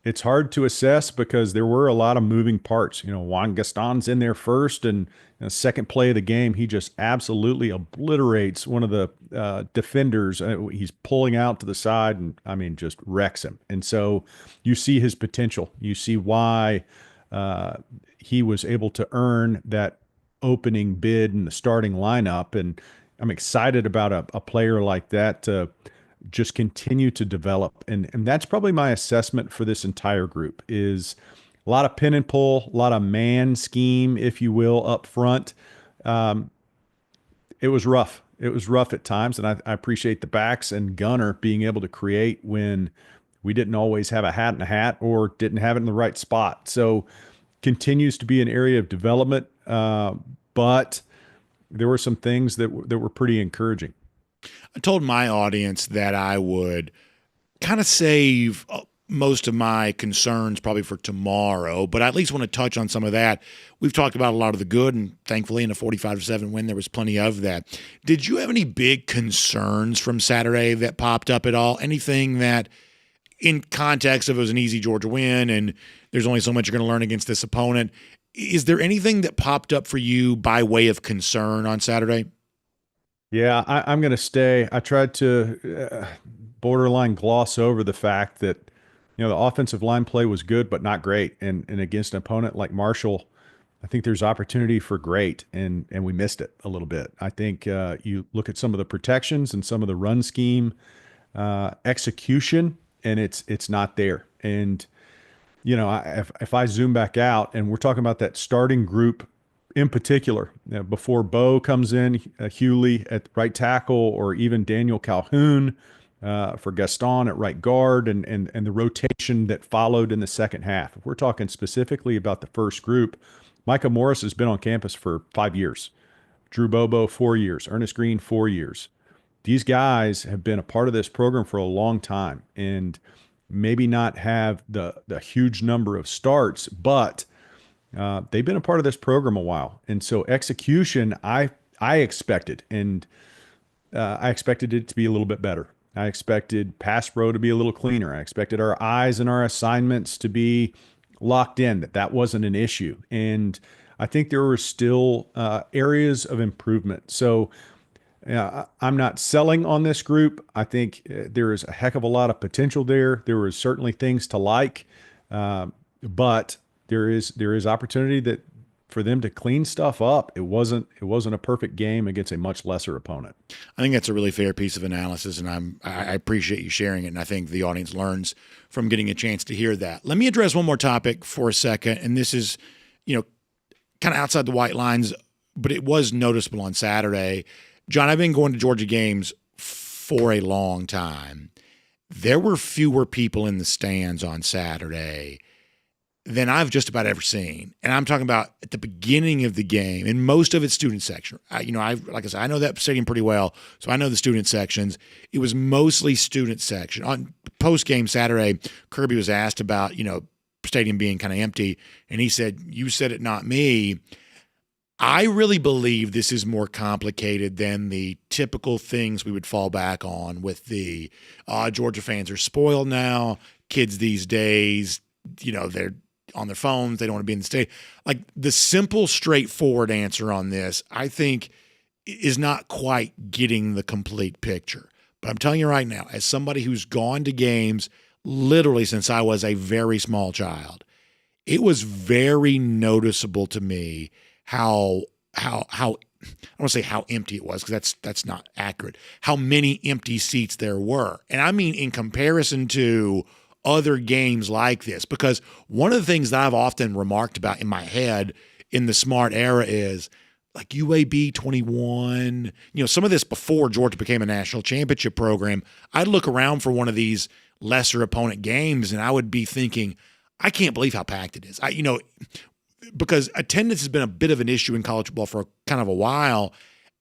it's hard to assess because there were a lot of moving parts. Juan Gaston's in there first, and second play of the game, he just absolutely obliterates one of the defenders. He's pulling out to the side and, just wrecks him. And so you see his potential. You see why he was able to earn that opening bid in the starting lineup. And I'm excited about a player like that to just continue to develop. And that's probably my assessment for this entire group is a lot of pin and pull, a lot of man scheme, if you will, up front. It was rough. It was rough at times. And I appreciate the backs and Gunner being able to create when we didn't always have a hat in a hat or didn't have it in the right spot. So continues to be an area of development. But there were some things that were pretty encouraging. I told my audience that I would kind of save most of my concerns probably for tomorrow, but I at least want to touch on some of that. We've talked about a lot of the good, and thankfully in a 45-7 win, there was plenty of that. Did you have any big concerns from Saturday that popped up at all? Anything that, in context of it was an easy Georgia win and there's only so much you're going to learn against this opponent, is there anything that popped up for you by way of concern on Saturday? Yeah, I'm going to stay. I tried to borderline gloss over the fact that, the offensive line play was good, but not great. And against an opponent like Marshall, I think there's opportunity for great, and we missed it a little bit. I think you look at some of the protections and some of the run scheme execution, and it's not there. And, if I zoom back out and we're talking about that starting group in particular, before Bo comes in, Hewley at right tackle, or even Daniel Calhoun for Gaston at right guard, and the rotation that followed in the second half. If we're talking specifically about the first group, Micah Morris has been on campus for 5 years. Drew Bobo, 4 years. Ernest Green, 4 years. These guys have been a part of this program for a long time and maybe not have the huge number of starts, but they've been a part of this program a while. And so execution, I expected, and I expected it to be a little bit better. I expected pass pro to be a little cleaner. I expected our eyes and our assignments to be locked in, that wasn't an issue. And I think there were still areas of improvement. So I'm not selling on this group. I think there is a heck of a lot of potential there. There were certainly things to like, but there is opportunity for them to clean stuff up. It wasn't a perfect game against a much lesser opponent. I think that's a really fair piece of analysis, and I appreciate you sharing it, and I think the audience learns from getting a chance to hear that. Let me address one more topic for a second, and this is, kind of outside the white lines, but it was noticeable on Saturday. John, I've been going to Georgia games for a long time. There were fewer people in the stands on Saturday than I've just about ever seen. And I'm talking about at the beginning of the game, and most of it's student section. Like I said, I know that stadium pretty well, so I know the student sections. It was mostly student section. On post-game Saturday, Kirby was asked about, stadium being kind of empty, and he said, "You said it, not me." I really believe this is more complicated than the typical things we would fall back on with the Georgia fans are spoiled now. Kids these days, they're on their phones. They don't want to be in the stadium. Like, the simple, straightforward answer on this, I think, is not quite getting the complete picture. But I'm telling you right now, as somebody who's gone to games literally since I was a very small child, it was very noticeable to me how I don't want to say how empty it was, because that's not accurate, how many empty seats there were. And I mean in comparison to other games like this, because one of the things that I've often remarked about in my head in the smart era is like UAB 21, some of this before Georgia became a national championship program. I'd look around for one of these lesser opponent games and I would be thinking, I can't believe how packed it is. Because attendance has been a bit of an issue in college football for kind of a while,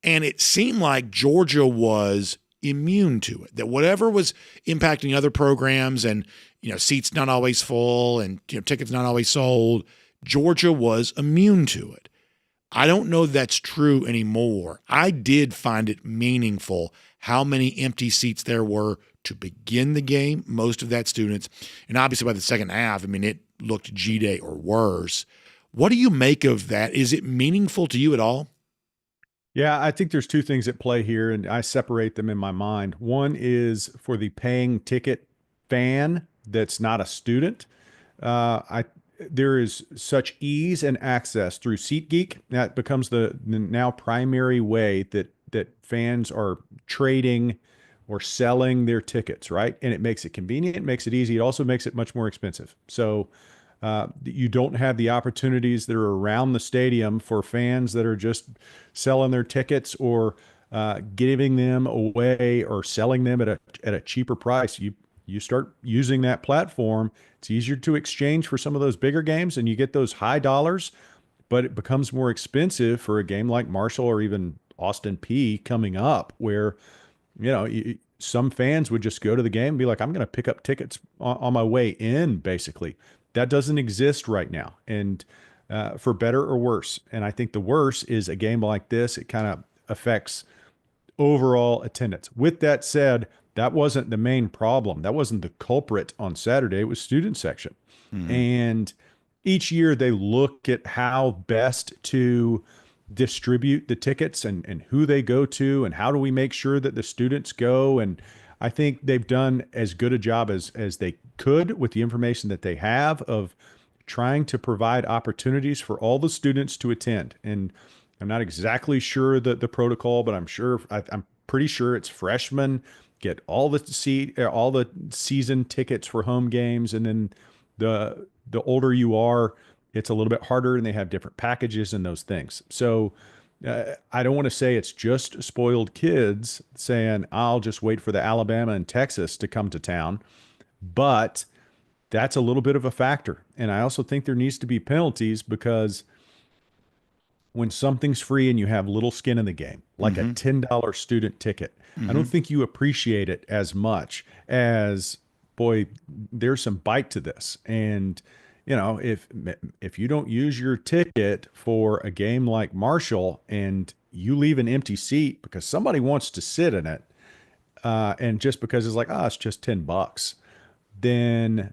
and it seemed like Georgia was immune to it, that whatever was impacting other programs and, seats not always full and, tickets not always sold, Georgia was immune to it. I don't know that's true anymore. I did find it meaningful how many empty seats there were to begin the game, most of that students. And obviously by the second half, it looked G-Day or worse. What do you make of that? Is it meaningful to you at all? Yeah, I think there's two things at play here, and I separate them in my mind. One is for the paying ticket fan that's not a student. There is such ease and access through SeatGeek that becomes the now primary way that fans are trading or selling their tickets, right? And it makes it convenient, it makes it easy. It also makes it much more expensive. So you don't have the opportunities that are around the stadium for fans that are just selling their tickets or giving them away or selling them at a cheaper price. You start using that platform, it's easier to exchange for some of those bigger games, and you get those high dollars, but it becomes more expensive for a game like Marshall or even Austin Peay coming up, where some fans would just go to the game and be like, I'm going to pick up tickets on my way in, basically. That doesn't exist right now, and for better or worse. And I think the worse is a game like this, it kind of affects overall attendance. With that said, that wasn't the main problem. That wasn't the culprit on Saturday. It was student section. Mm-hmm. And each year they look at how best to distribute the tickets and who they go to and how do we make sure that the students go. And I think they've done as good a job as they could with the information that they have of trying to provide opportunities for all the students to attend. And I'm not exactly sure the protocol, but I'm pretty sure it's freshmen get all the season tickets for home games, and then the older you are, it's a little bit harder, and they have different packages and those things. So I don't want to say it's just spoiled kids saying, I'll just wait for the Alabama and Texas to come to town, but that's a little bit of a factor. And I also think there needs to be penalties, because when something's free and you have little skin in the game, like a $10 student ticket, I don't think you appreciate it as much as, boy, there's some bite to this. And if you don't use your ticket for a game like Marshall and you leave an empty seat because somebody wants to sit in it, and just because it's like, it's just $10, then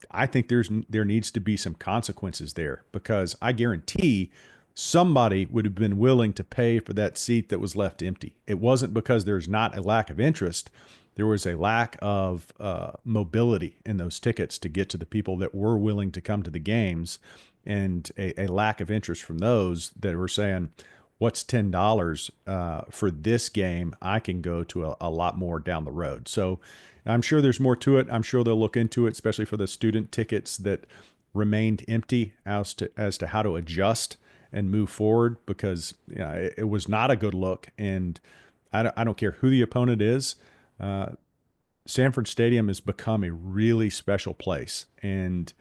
I think there needs to be some consequences there, because I guarantee somebody would have been willing to pay for that seat that was left empty. It wasn't because there's not a lack of interest. There was a lack of mobility in those tickets to get to the people that were willing to come to the games, and a lack of interest from those that were saying, what's $10 for this game? I can go to a lot more down the road. So I'm sure there's more to it. I'm sure they'll look into it, especially for the student tickets that remained empty, as to how to adjust and move forward, because it was not a good look. And I don't care who the opponent is. Sanford Stadium has become a really special place. And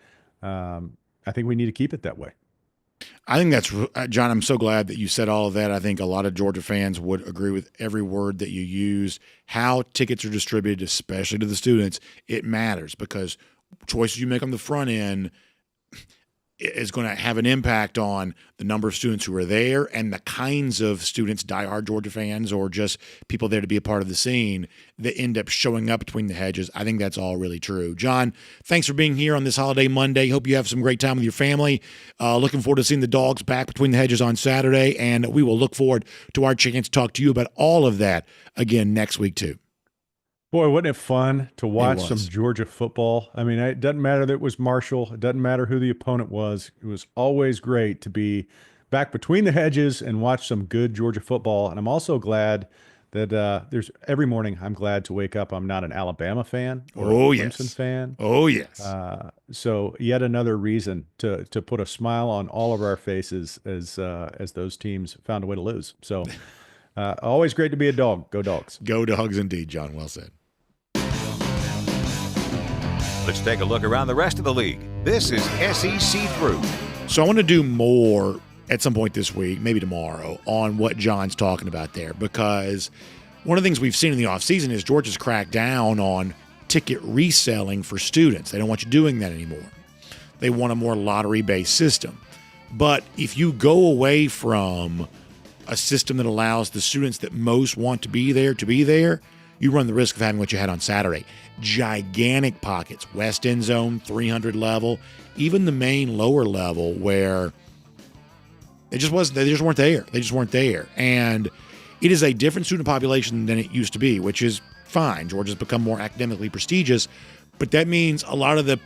I think we need to keep it that way. I think that's, John, I'm so glad that you said all of that. I think a lot of Georgia fans would agree with every word that you used. How tickets are distributed, especially to the students, it matters because choices you make on the front end is going to have an impact on the number of students who are there and the kinds of students, diehard Georgia fans or just people there to be a part of the scene that end up showing up between the hedges. I think that's all really true. John, thanks for being here on this holiday Monday. Hope you have some great time with your family. Looking forward to seeing the Dogs back between the hedges on Saturday, and we will look forward to our chance to talk to you about all of that again next week too. Boy, wasn't it fun to watch some Georgia football? I mean, it doesn't matter that it was Marshall. It doesn't matter who the opponent was. It was always great to be back between the hedges and watch some good Georgia football. And I'm also glad that there's every morning I'm glad to wake up. I'm not an Alabama fan or a Clemson fan. Oh, yes. So yet another reason to put a smile on all of our faces as those teams found a way to lose. So always great to be a dog. Go Dogs. Go Dogs indeed, John. Well said. Let's take a look around the rest of the league. This is SEC Through. So I want to do more at some point this week, maybe tomorrow, on what John's talking about there, because one of the things we've seen in the offseason is Georgia's cracked down on ticket reselling for students. They don't want you doing that anymore. They want a more lottery-based system. But if you go away from a system that allows the students that most want to be there, you run the risk of having what you had on Saturday. Gigantic pockets, west end zone, 300 level, even the main lower level where they just weren't there. They just weren't there. And it is a different student population than it used to be, which is fine. Georgia's become more academically prestigious, but that means a lot of the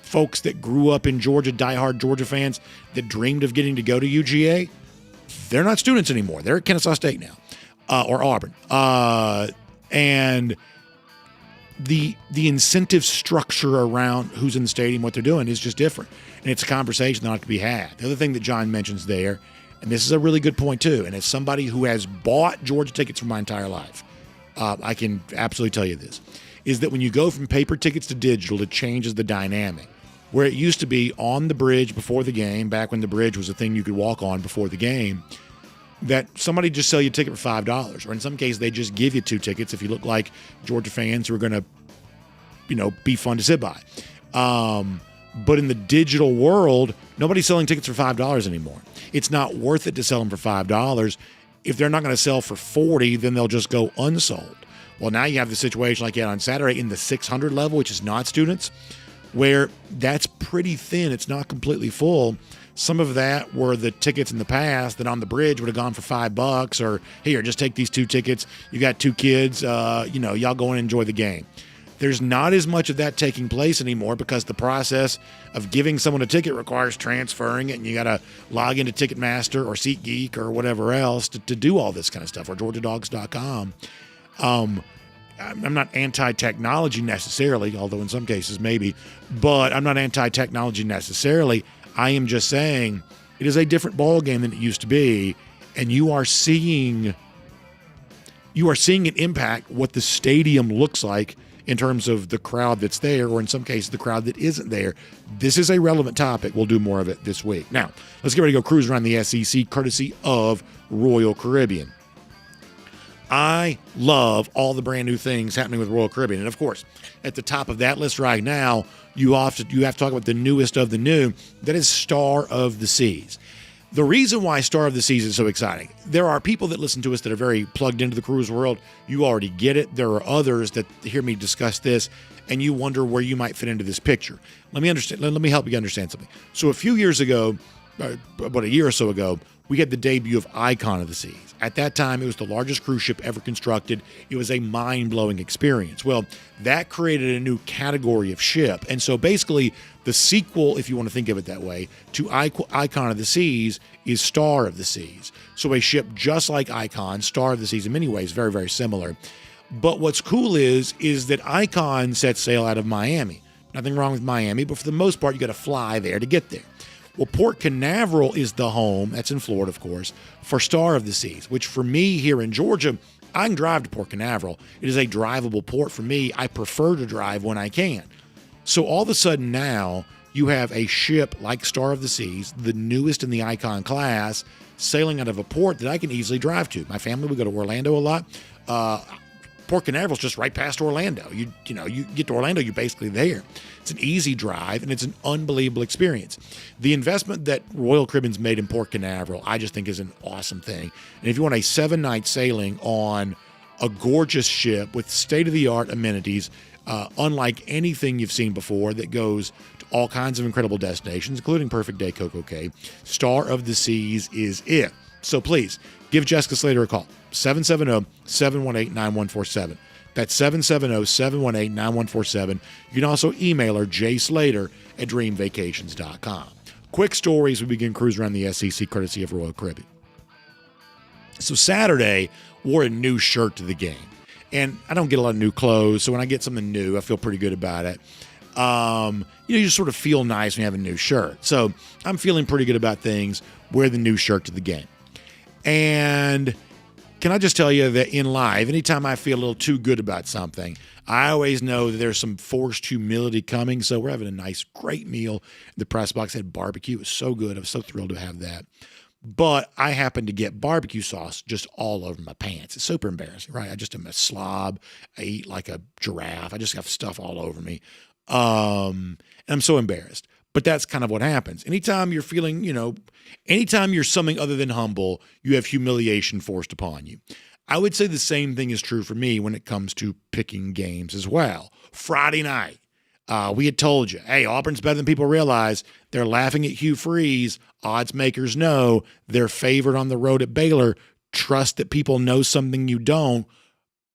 folks that grew up in Georgia, diehard Georgia fans that dreamed of getting to go to UGA, they're not students anymore. They're at Kennesaw State now, or Auburn. And the incentive structure around who's in the stadium, what they're doing is just different. And it's a conversation that ought to be had. The other thing that John mentions there, and this is a really good point too, and as somebody who has bought Georgia tickets for my entire life, I can absolutely tell you this, is that when you go from paper tickets to digital, it changes the dynamic. Where it used to be on the bridge before the game, back when the bridge was a thing you could walk on before the game, that somebody just sell you a ticket for $5, or in some cases they just give you 2 tickets if you look like Georgia fans who are going to, be fun to sit by. But in the digital world, nobody's selling tickets for $5 anymore. It's not worth it to sell them for $5. If they're not going to sell for $40, then they'll just go unsold. Well, now you have the situation like you had on Saturday in the 600 level, which is not students, where that's pretty thin. It's not completely full. Some of that were the tickets in the past that on the bridge would have gone for $5, or here, just take these 2 tickets. You got 2 kids, y'all go and enjoy the game. There's not as much of that taking place anymore because the process of giving someone a ticket requires transferring it, and you got to log into Ticketmaster or SeatGeek or whatever else to do all this kind of stuff, or GeorgiaDogs.com. I'm not anti-technology necessarily, although in some cases maybe, but I'm not anti-technology necessarily. I am just saying it is a different ball game than it used to be, and you are seeing it impact what the stadium looks like in terms of the crowd that's there, or in some cases the crowd that isn't there. This is a relevant topic. We'll do more of it this week. Now, let's get ready to go cruise around the SEC, courtesy of Royal Caribbean. I love all the brand new things happening with Royal Caribbean. And of course, at the top of that list right now, you have to talk about the newest of the new. That is Star of the Seas. The reason why Star of the Seas is so exciting, there are people that listen to us that are very plugged into the cruise world. You already get it. There are others that hear me discuss this, and you wonder where you might fit into this picture. Let me help you understand something. So a few years ago, about a year or so ago, we had the debut of Icon of the Seas. At that time, it was the largest cruise ship ever constructed. It was a mind-blowing experience. Well, that created a new category of ship. And so basically, the sequel, if you want to think of it that way, to Icon of the Seas is Star of the Seas. So a ship just like Icon, Star of the Seas in many ways, very, very similar. But what's cool is that Icon set sail out of Miami. Nothing wrong with Miami, but for the most part, you got to fly there to get there. Well, Port Canaveral is the home, that's in Florida, of course, for Star of the Seas, which for me here in Georgia, I can drive to Port Canaveral. It is a drivable port for me. I prefer to drive when I can. So all of a sudden now, you have a ship like Star of the Seas, the newest in the Icon class, sailing out of a port that I can easily drive to. My family would go to Orlando a lot. Port Canaveral's just right past Orlando. You get to Orlando, you're basically there. It's an easy drive, and it's an unbelievable experience. The investment that Royal Caribbean's made in Port Canaveral, I just think is an awesome thing. And if you want a 7-night sailing on a gorgeous ship with state-of-the-art amenities, unlike anything you've seen before, that goes to all kinds of incredible destinations, including Perfect Day Coco Cay, Star of the Seas is it. So please, give Jessica Slater a call, 770-718-9147. That's 770-718-9147. You can also email her, jslater@dreamvacations.com. Quick stories, we begin cruise around the SEC courtesy of Royal Caribbean. So Saturday, wore a new shirt to the game. And I don't get a lot of new clothes, so when I get something new, I feel pretty good about it. You just sort of feel nice when you have a new shirt. So I'm feeling pretty good about things, wear the new shirt to the game. And can I just tell you that in life, anytime I feel a little too good about something, I always know that there's some forced humility coming. So we're having a nice, great meal. The press box had barbecue. It was so good. I was so thrilled to have that. But I happened to get barbecue sauce just all over my pants. It's super embarrassing, right? I just am a slob. I eat like a giraffe. I just have stuff all over me. And I'm so embarrassed. But that's kind of what happens. Anytime you're feeling, anytime you're something other than humble, you have humiliation forced upon you. I would say the same thing is true for me when it comes to picking games as well. Friday night, we had told you, hey, Auburn's better than people realize. They're laughing at Hugh Freeze. Odds makers know they're favored on the road at Baylor. Trust that people know something you don't.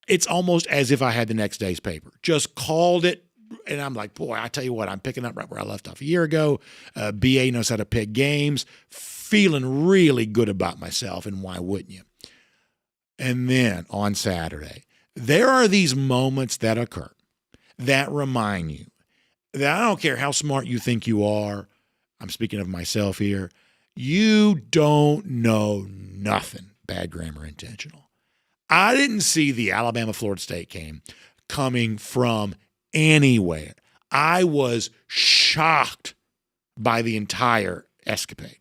It's almost as if I had the next day's paper. Just called it. And I'm like, boy, I tell you what, I'm picking up right where I left off a year ago. BA knows how to pick games. Feeling really good about myself, and why wouldn't you? And then on Saturday, there are these moments that occur that remind you that I don't care how smart you think you are. I'm speaking of myself here. You don't know nothing. Bad grammar intentional. I didn't see the Alabama-Florida State game coming from anywhere. I was shocked by the entire escapade.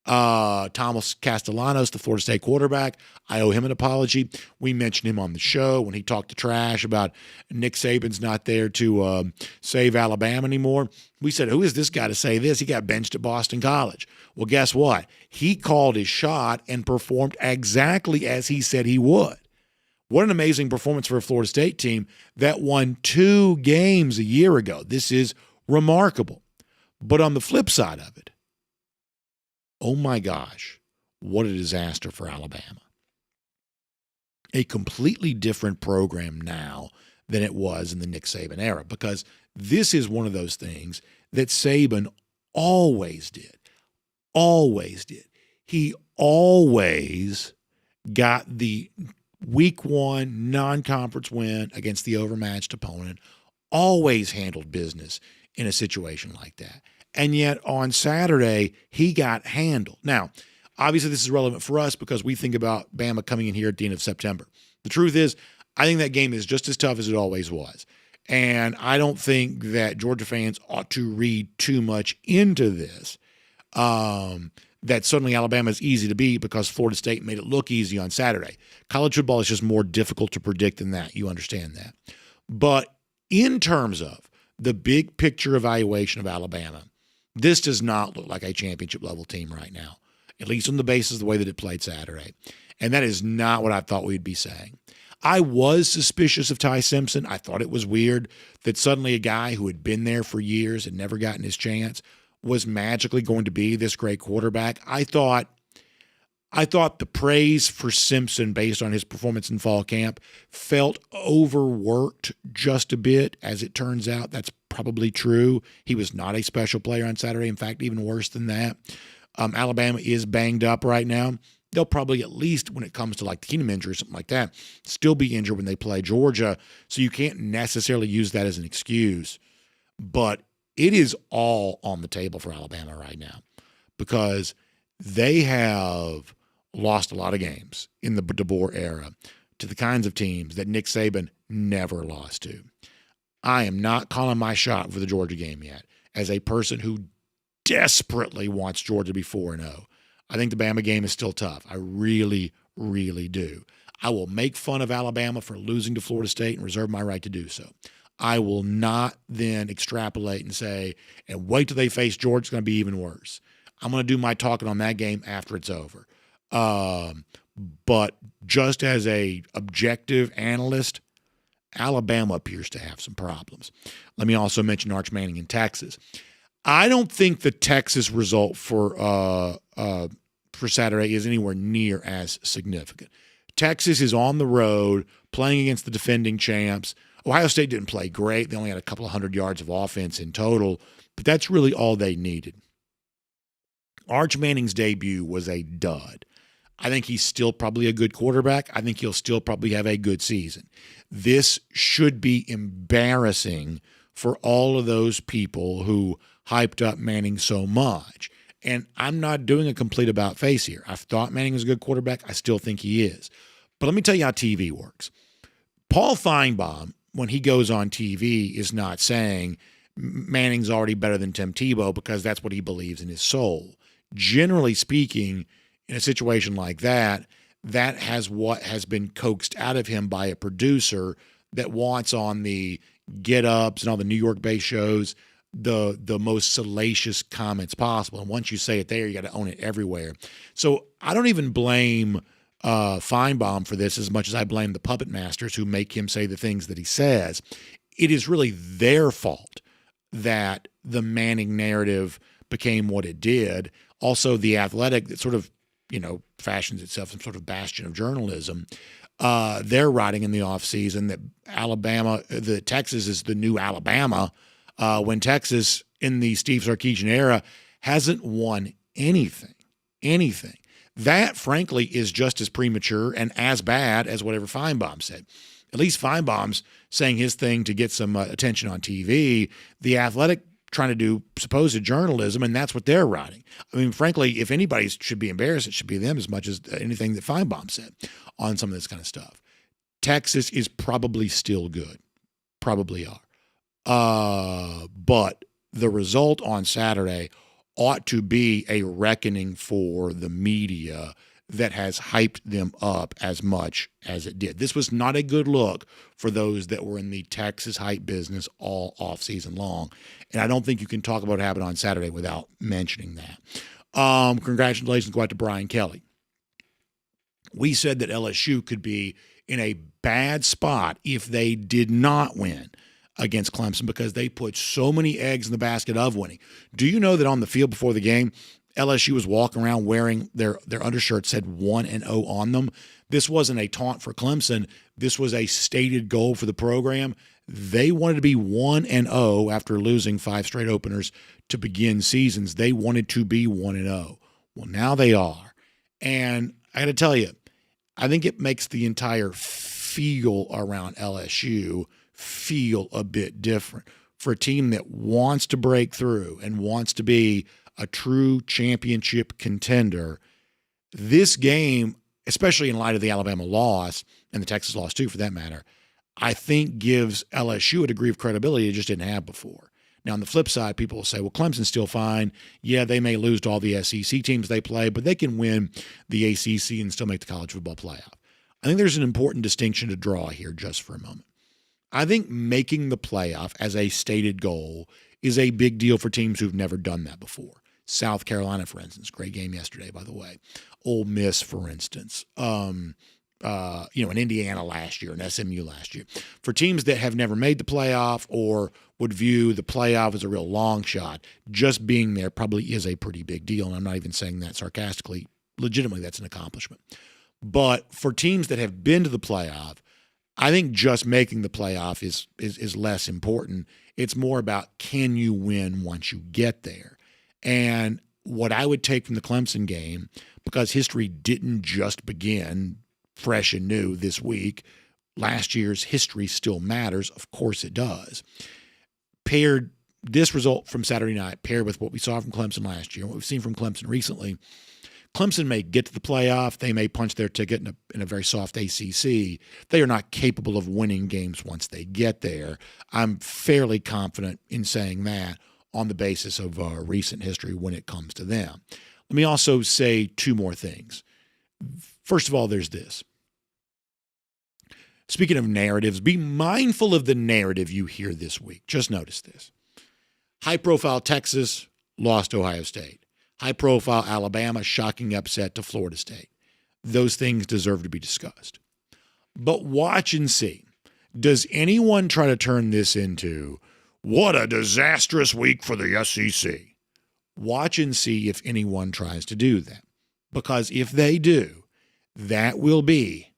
Thomas Castellanos, the Florida State quarterback, I owe him an apology. We mentioned him on the show when he talked the trash about Nick Saban's not there to save Alabama anymore. We said, who is this guy to say this? He got benched at Boston College. Well, guess what? He called his shot and performed exactly as he said he would. What an amazing performance for a Florida State team that won 2 games a year ago. This is remarkable. But on the flip side of it, oh my gosh, what a disaster for Alabama. A completely different program now than it was in the Nick Saban era, because this is one of those things that Saban always did. Always did. He always got the week 1 non-conference win against the overmatched opponent, always handled business in a situation like that. And yet on Saturday, he got handled. Now, obviously this is relevant for us because we think about Bama coming in here at the end of September. The truth is, I think that game is just as tough as it always was. And I don't think that Georgia fans ought to read too much into this. That suddenly Alabama is easy to beat because Florida State made it look easy on Saturday. College football is just more difficult to predict than that. You understand that. But in terms of the big picture evaluation of Alabama, this does not look like a championship level team right now, at least on the basis of the way that it played Saturday. And that is not what I thought we'd be saying. I was suspicious of Ty Simpson. I thought it was weird that suddenly a guy who had been there for years and never gotten his chance was magically going to be this great quarterback. I thought the praise for Simpson based on his performance in fall camp felt overworked just a bit. As it turns out, that's probably true. He was not a special player on Saturday. In fact, even worse than that. Alabama is banged up right now. They'll probably, at least when it comes to like the Keenum injury or something like that, still be injured when they play Georgia. So you can't necessarily use that as an excuse. But it is all on the table for Alabama right now because they have lost a lot of games in the DeBoer era to the kinds of teams that Nick Saban never lost to. I am not calling my shot for the Georgia game yet. as a person who desperately wants Georgia to be 4-0. I think the Bama game is still tough. I really, really do. I will make fun of Alabama for losing to Florida State and reserve my right to do so. I will not then extrapolate and say, and wait till they face Georgia, it's going to be even worse. I'm going to do my talking on that game after it's over. But just as a objective analyst, Alabama appears to have some problems. Let me also mention Arch Manning in Texas. I don't think the Texas result for Saturday is anywhere near as significant. Texas is on the road playing against the defending champs. Ohio State didn't play great. They only had a couple of 100 yards of offense in total, but that's really all they needed. Arch Manning's debut was a dud. I think he's still probably a good quarterback. I think he'll still probably have a good season. This should be embarrassing for all of those people who hyped up Manning so much. And I'm not doing a complete about face here. I've thought Manning was a good quarterback. I still think he is. But let me tell you how TV works. Paul Feinbaum, when he goes on TV, is not saying Manning's already better than Tim Tebow because that's what he believes in his soul. Generally speaking, in a situation like that, that has what has been coaxed out of him by a producer that wants on the get-ups and all the New York-based shows the most salacious comments possible. And once you say it there, you got to own it everywhere. So I don't even blame Feinbaum for this as much as I blame the puppet masters who make him say the things that he says. It is really their fault that the Manning narrative became what it did. Also, The Athletic that sort of, fashions itself some sort of bastion of journalism. They're writing in the offseason that Texas is the new Alabama when Texas in the Steve Sarkisian era hasn't won anything. That, frankly, is just as premature and as bad as whatever Feinbaum said. At least Feinbaum's saying his thing to get some attention on TV. The Athletic trying to do supposed journalism, and that's what they're writing. I mean, frankly, if anybody should be embarrassed, it should be them as much as anything that Feinbaum said on some of this kind of stuff. Texas is probably still good. Probably are. But the result on Saturday ought to be a reckoning for the media that has hyped them up as much as it did. This was not a good look for those that were in the Texas hype business all offseason long. And I don't think you can talk about what happened on Saturday without mentioning that. Congratulations go out to Brian Kelly. We said that LSU could be in a bad spot if they did not win against Clemson because they put so many eggs in the basket of winning. Do you know that on the field before the game, LSU was walking around wearing their undershirts said 1-0 on them? This wasn't a taunt for Clemson. This was a stated goal for the program. They wanted to be 1-0 after losing 5 straight openers to begin seasons. They wanted to be 1-0. Well, now they are. And I got to tell you, I think it makes the entire feel around LSU feel a bit different. For a team that wants to break through and wants to be a true championship contender, this game, especially in light of the Alabama loss and the Texas loss too, for that matter, I think gives LSU a degree of credibility it just didn't have before. Now, on the flip side, people will say, well, Clemson's still fine. Yeah, they may lose to all the SEC teams they play, but they can win the ACC and still make the college football playoff. I think there's an important distinction to draw here just for a moment. I think making the playoff as a stated goal is a big deal for teams who've never done that before. South Carolina, for instance, great game yesterday, by the way. Ole Miss, for instance. In Indiana last year and SMU last year. For teams that have never made the playoff or would view the playoff as a real long shot, just being there probably is a pretty big deal. And I'm not even saying that sarcastically. Legitimately, that's an accomplishment. But for teams that have been to the playoff, I think just making the playoff is less important. It's more about can you win once you get there. And what I would take from the Clemson game, because history didn't just begin fresh and new this week, last year's history still matters. Of course it does. Paired this result from Saturday night, paired with what we saw from Clemson last year, what we've seen from Clemson recently, Clemson may get to the playoff. They may punch their ticket in a very soft ACC. They are not capable of winning games once they get there. I'm fairly confident in saying that. on the basis of recent history when it comes to them. Let me also say two more things. First of all, there's this. Speaking of narratives, be mindful of the narrative you hear this week. Just notice this. High-profile Texas lost to Ohio State. High-profile Alabama, shocking upset to Florida State. Those things deserve to be discussed. But watch and see. Does anyone try to turn this into, what a disastrous week for the SEC? Watch and see if anyone tries to do that. Because if they do, that will be,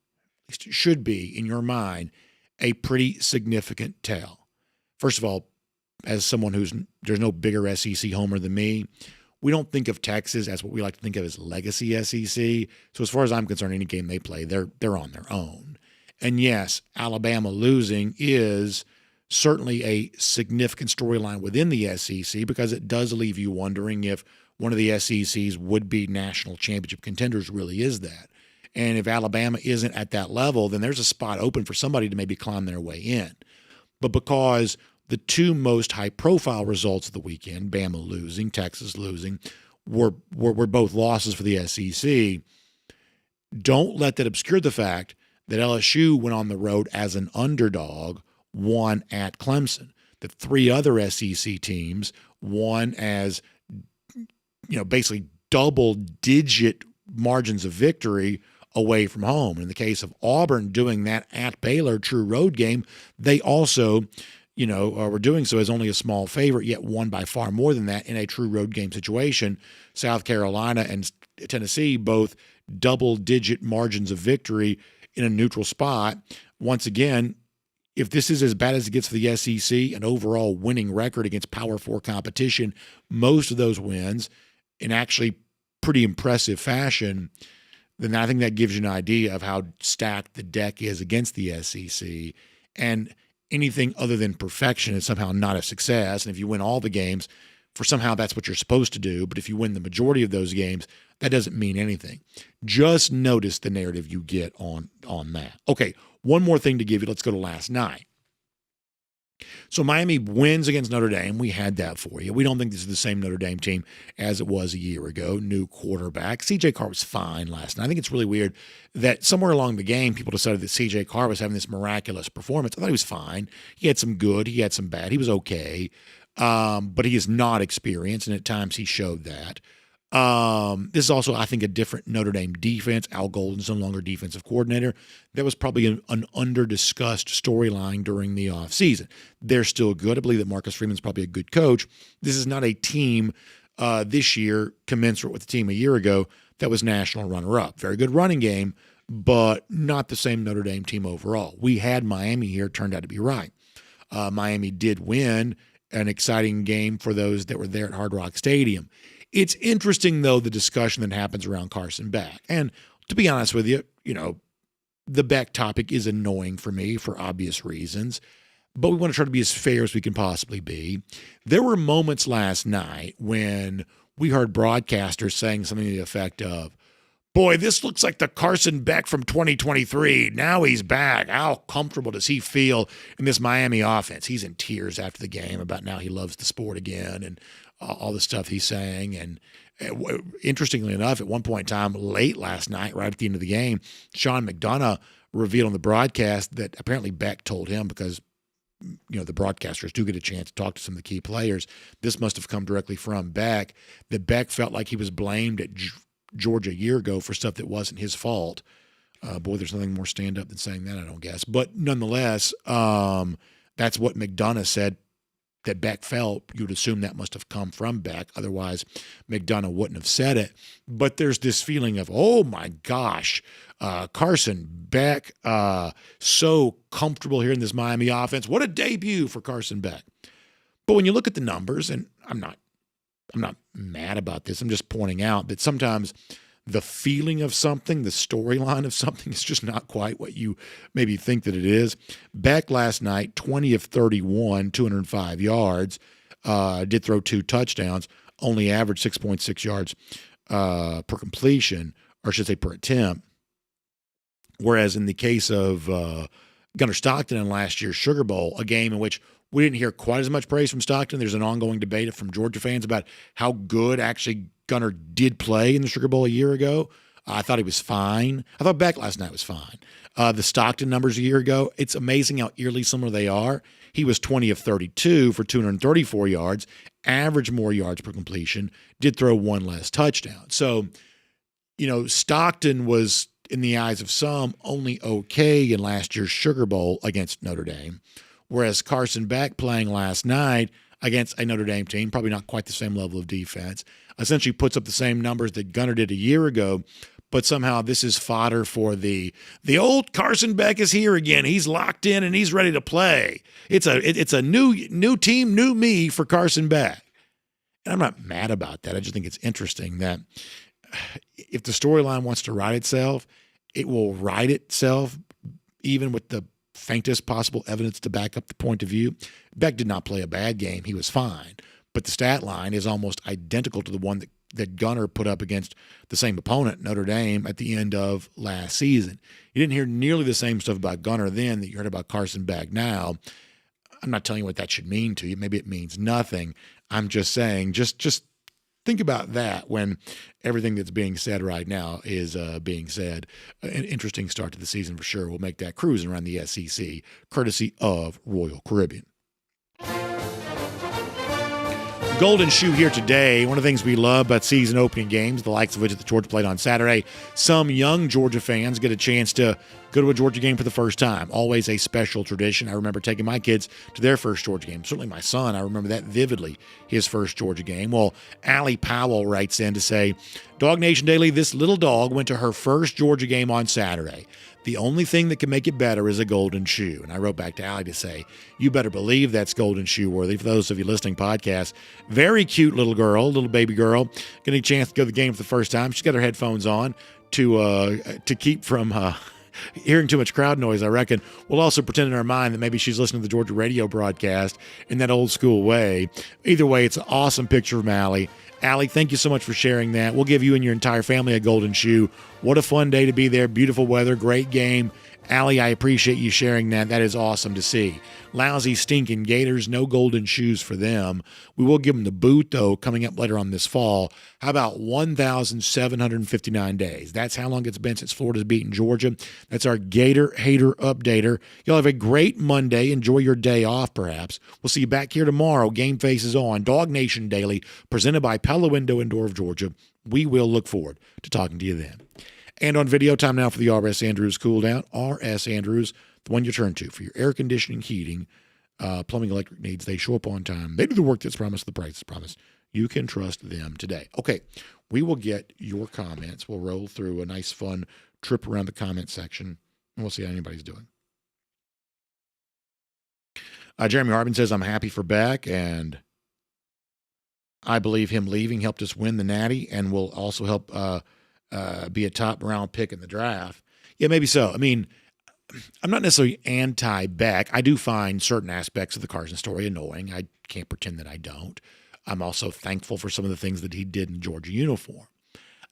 at least it should be in your mind, a pretty significant tell. First of all, as someone there's no bigger SEC homer than me, we don't think of Texas as what we like to think of as legacy SEC. So as far as I'm concerned, any game they play, they're on their own. And yes, Alabama losing is certainly a significant storyline within the SEC because it does leave you wondering if one of the SEC's would-be national championship contenders really is that. And if Alabama isn't at that level, then there's a spot open for somebody to maybe climb their way in. But because the two most high-profile results of the weekend, Bama losing, Texas losing, were both losses for the SEC, don't let that obscure the fact that LSU went on the road as an underdog, won at Clemson. The three other SEC teams won as, basically double-digit margins of victory away from home. In the case of Auburn doing that at Baylor, true road game, they also, were doing so as only a small favorite, yet won by far more than that in a true road game situation. South Carolina and Tennessee, both double-digit margins of victory in a neutral spot. Once again, if this is as bad as it gets for the SEC, an overall winning record against Power 4 competition, most of those wins in actually pretty impressive fashion, then I think that gives you an idea of how stacked the deck is against the SEC. And anything other than perfection is somehow not a success. And if you win all the games, for somehow that's what you're supposed to do. But if you win the majority of those games, that doesn't mean anything. Just notice the narrative you get on that. Okay, one more thing to give you. Let's go to last night. So Miami wins against Notre Dame. We had that for you. We don't think this is the same Notre Dame team as it was a year ago. New quarterback. C.J. Carr was fine last night. I think it's really weird that somewhere along the game, people decided that C.J. Carr was having this miraculous performance. I thought he was fine. He had some good. He had some bad. He was okay. But he is not experienced, and at times he showed that. This is also, I think, a different Notre Dame defense. Al Golden's no longer defensive coordinator. That was probably an under-discussed storyline during the offseason. They're still good. I believe that Marcus Freeman's probably a good coach. This is not a team this year commensurate with the team a year ago that was national runner-up. Very good running game, but not the same Notre Dame team overall. We had Miami here. Turned out to be right. Miami did win an exciting game for those that were there at Hard Rock Stadium. It's interesting, though, the discussion that happens around Carson Beck. And to be honest with you, the Beck topic is annoying for me for obvious reasons, but we want to try to be as fair as we can possibly be. There were moments last night when we heard broadcasters saying something to the effect of, boy, this looks like the Carson Beck from 2023. Now he's back. How comfortable does he feel in this Miami offense? He's in tears after the game about now he loves the sport again and all the stuff he's saying. And interestingly enough, at one point in time, late last night, right at the end of the game, Sean McDonough revealed on the broadcast that apparently Beck told him, because the broadcasters do get a chance to talk to some of the key players. This must have come directly from Beck, that Beck felt like he was blamed at Georgia a year ago for stuff that wasn't his fault. Boy, there's nothing more stand-up than saying that, I don't guess. But nonetheless, that's what McDonough said that Beck felt. You'd assume that must have come from Beck. Otherwise, McDonough wouldn't have said it. But there's this feeling of, oh, my gosh, Carson Beck, so comfortable here in this Miami offense. What a debut for Carson Beck. But when you look at the numbers, and I'm not mad about this, I'm just pointing out that sometimes the feeling of something, the storyline of something is just not quite what you maybe think that it is. Beck last night, 20 of 31, 205 yards, did throw 2 touchdowns, only averaged 6.6 yards per completion, or I should say per attempt. Whereas in the case of Gunner Stockton in last year's Sugar Bowl, a game in which We didn't hear quite as much praise from Stockton. There's an ongoing debate from Georgia fans about how good actually Gunner did play in the Sugar Bowl a year ago. I thought he was fine. I thought Beck last night was fine. The Stockton numbers a year ago, it's amazing how eerily similar they are. He was 20 of 32 for 234 yards, averaged more yards per completion, did throw one less touchdown. So, Stockton was, in the eyes of some, only okay in last year's Sugar Bowl against Notre Dame, whereas Carson Beck playing last night against a Notre Dame team, probably not quite the same level of defense, essentially puts up the same numbers that Gunner did a year ago, but somehow this is fodder for the old Carson Beck is here again. He's locked in and he's ready to play. It's a new team, new me for Carson Beck. And I'm not mad about that. I just think it's interesting that if the storyline wants to write itself, it will write itself even with the faintest possible evidence to back up the point of view. Beck did not play a bad game. He was fine. But the stat line is almost identical to the one that Gunner put up against the same opponent, Notre Dame, at the end of last season. You didn't hear nearly the same stuff about Gunner then that you heard about Carson Beck now. I'm not telling you what that should mean to you. Maybe it means nothing. I'm just saying, just think about that when everything that's being said right now is being said. An interesting start to the season for sure. We'll make that cruising around the SEC, courtesy of Royal Caribbean. Golden Shoe here today. One of the things we love about season opening games, the likes of which the Georgia played on Saturday, some young Georgia fans get a chance to go to a Georgia game for the first time. Always a special tradition. I remember taking my kids to their first Georgia game. Certainly my son, I remember that vividly, his first Georgia game. Well, Allie Powell writes in to say, DawgNation Daily, this little dog went to her first Georgia game on Saturday. The only thing that can make it better is a golden shoe. And I wrote back to Allie to say, you better believe that's golden shoe worthy. For those of you listening podcast, very cute little girl, little baby girl, getting a chance to go to the game for the first time. She's got her headphones on to keep from hearing too much crowd noise, I reckon. We'll also pretend in our mind that maybe she's listening to the Georgia radio broadcast in that old school way. Either way, it's an awesome picture from Allie. Allie, thank you so much for sharing that. We'll give you and your entire family a golden shoe. What a fun day to be there. Beautiful weather, great game. Allie, I appreciate you sharing that. That is awesome to see. Lousy, stinking Gators, no golden shoes for them. We will give them the boot, though, coming up later on this fall. How about 1,759 days? That's how long it's been since Florida's beaten Georgia. That's our Gator Hater Updater. Y'all have a great Monday. Enjoy your day off, perhaps. We'll see you back here tomorrow. Game Face is on. DawgNation Daily, presented by Pella Window and Door of Georgia. We will look forward to talking to you then. And on video, time now for the R.S. Andrews Cooldown. R.S. Andrews, the one you turn to for your air conditioning, heating, plumbing, electric needs. They show up on time. They do the work that's promised, the price that's promised. You can trust them today. Okay, we will get your comments. We'll roll through a nice, fun trip around the comment section, and we'll see how anybody's doing. Jeremy Harbin says, I'm happy for Beck, and I believe him leaving helped us win the Natty and will also help be a top-round pick in the draft. Yeah, maybe so. I mean, I'm not necessarily anti-Beck. I do find certain aspects of the Carson story annoying. I can't pretend that I don't. I'm also thankful for some of the things that he did in Georgia uniform.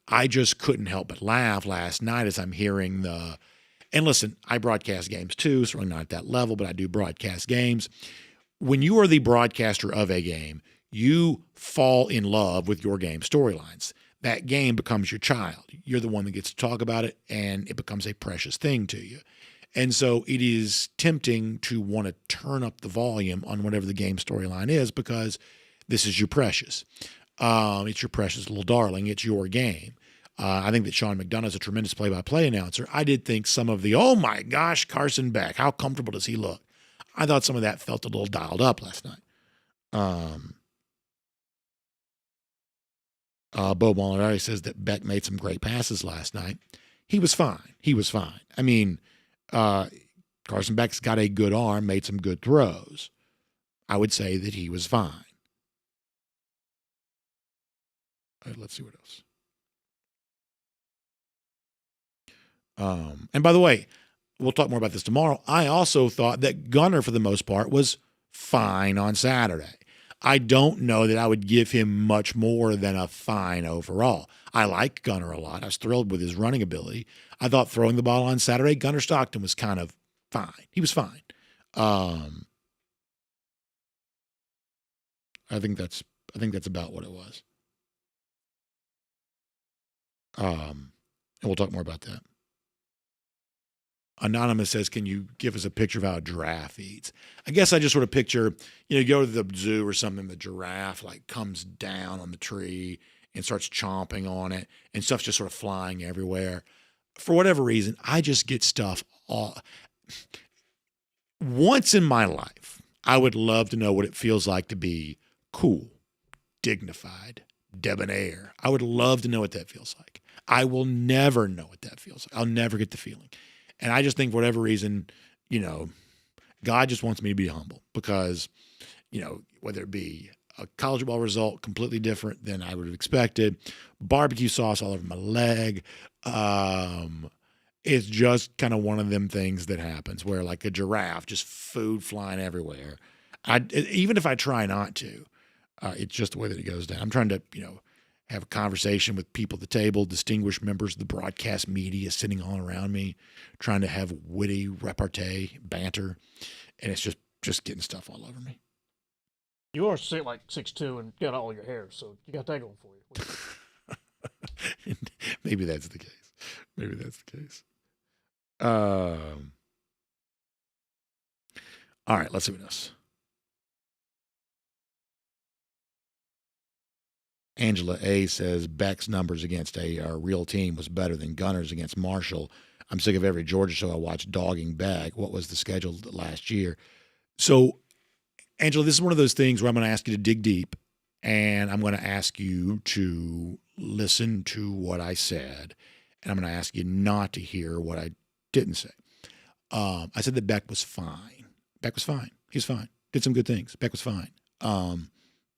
I just couldn't help but laugh last night as I'm hearing and listen, I broadcast games too, certainly not at that level, but I do broadcast games. When you are the broadcaster of a game, you fall in love with your game storylines. That game becomes your child. You're the one that gets to talk about it, and it becomes a precious thing to you. And so it is tempting to want to turn up the volume on whatever the game storyline is because this is your precious. It's your precious little darling. It's your game. I think that Sean McDonough is a tremendous play-by-play announcer. I did think some of the, oh my gosh, Carson Beck, how comfortable does he look? I thought some of that felt a little dialed up last night. Bo Molinari says that Beck made some great passes last night. He was fine. I mean, Carson Beck's got a good arm, made some good throws. I would say that he was fine. All right, let's see what else. And by the way, we'll talk more about this tomorrow. I also thought that Gunner, for the most part, was fine on Saturday. I don't know that I would give him much more than a fine overall. I like Gunner a lot. I was thrilled with his running ability. I thought throwing the ball on Saturday, Gunner Stockton was kind of fine. He was fine. I think that's about what it was. And we'll talk more about that. Anonymous says, can you give us a picture of how a giraffe eats? I guess I just sort of picture, you go to the zoo or something, the giraffe like comes down on the tree and starts chomping on it and stuff's just sort of flying everywhere. For whatever reason, I just get stuff all. Once in my life, I would love to know what it feels like to be cool, dignified, debonair. I would love to know what that feels like. I will never know what that feels like. I'll never get the feeling. And I just think for whatever reason, God just wants me to be humble because, whether it be a college football result completely different than I would have expected, barbecue sauce all over my leg. It's just kind of one of them things that happens where like a giraffe, just food flying everywhere. Even if I try not to, it's just the way that it goes down. I'm trying to, have a conversation with people at the table, distinguished members of the broadcast media sitting all around me, trying to have witty repartee, banter, and it's just getting stuff all over me. You are 6'2" and got all your hair, so you got that going for you. Maybe that's the case. All right, let's see what else. Angela A. says Beck's numbers against a real team was better than Gunner's against Marshall. I'm sick of every Georgia show I watch dogging Beck. What was the schedule last year? So, Angela, this is one of those things where I'm going to ask you to dig deep, and I'm going to ask you to listen to what I said, and I'm going to ask you not to hear what I didn't say. I said that Beck was fine. Beck was fine. He was fine. Did some good things. Beck was fine.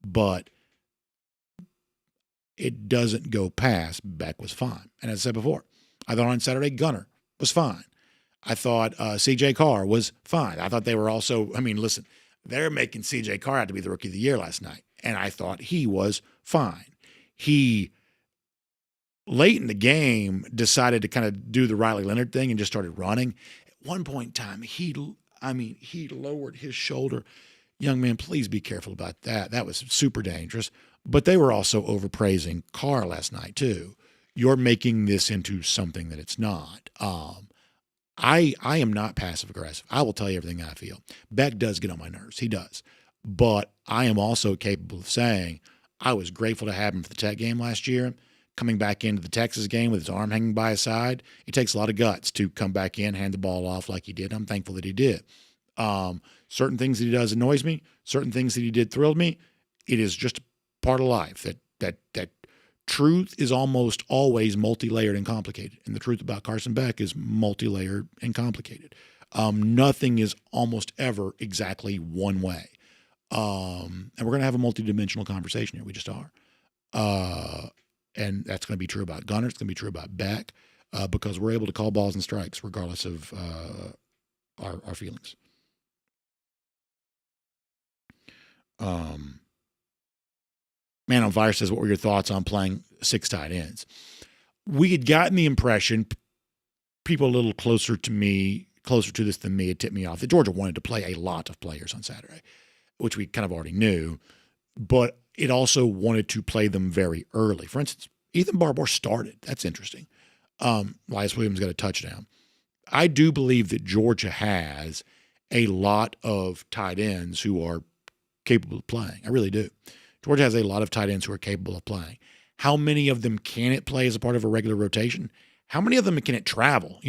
But it doesn't go past Beck was fine. And as I said before, I thought on Saturday Gunner was fine. I thought C.J. Carr was fine. I thought they were also, listen, they're making C.J. Carr out to be the rookie of the year last night. And I thought he was fine. He, late in the game, decided to kind of do the Riley Leonard thing and just started running. At one point in time, he lowered his shoulder. Young man, please be careful about that. That was super dangerous. But they were also overpraising Carr last night, too. You're making this into something that it's not. I am not passive-aggressive. I will tell you everything I feel. Beck does get on my nerves. He does. But I am also capable of saying I was grateful to have him for the Tech game last year. Coming back into the Texas game with his arm hanging by his side, it takes a lot of guts to come back in, hand the ball off like he did. I'm thankful that he did. Certain things that he does annoys me. Certain things that he did thrilled me. It is just part of life that truth is almost always multi-layered and complicated. And the truth about Carson Beck is multi-layered and complicated. Nothing is almost ever exactly one way. And we're going to have a multidimensional conversation here. We just are. And that's going to be true about Gunner. It's going to be true about Beck because we're able to call balls and strikes regardless of our feelings. Man on Fire says, what were your thoughts on playing 6 tight ends? We had gotten the impression, people a little closer to this than me, had tipped me off, that Georgia wanted to play a lot of players on Saturday, which we kind of already knew, but it also wanted to play them very early. For instance, Ethan Barbour started. That's interesting. Elias Williams got a touchdown. I do believe that Georgia has a lot of tight ends who are capable of playing. I really do. Georgia has a lot of tight ends who are capable of playing. How many of them can it play as a part of a regular rotation? How many of them can it travel?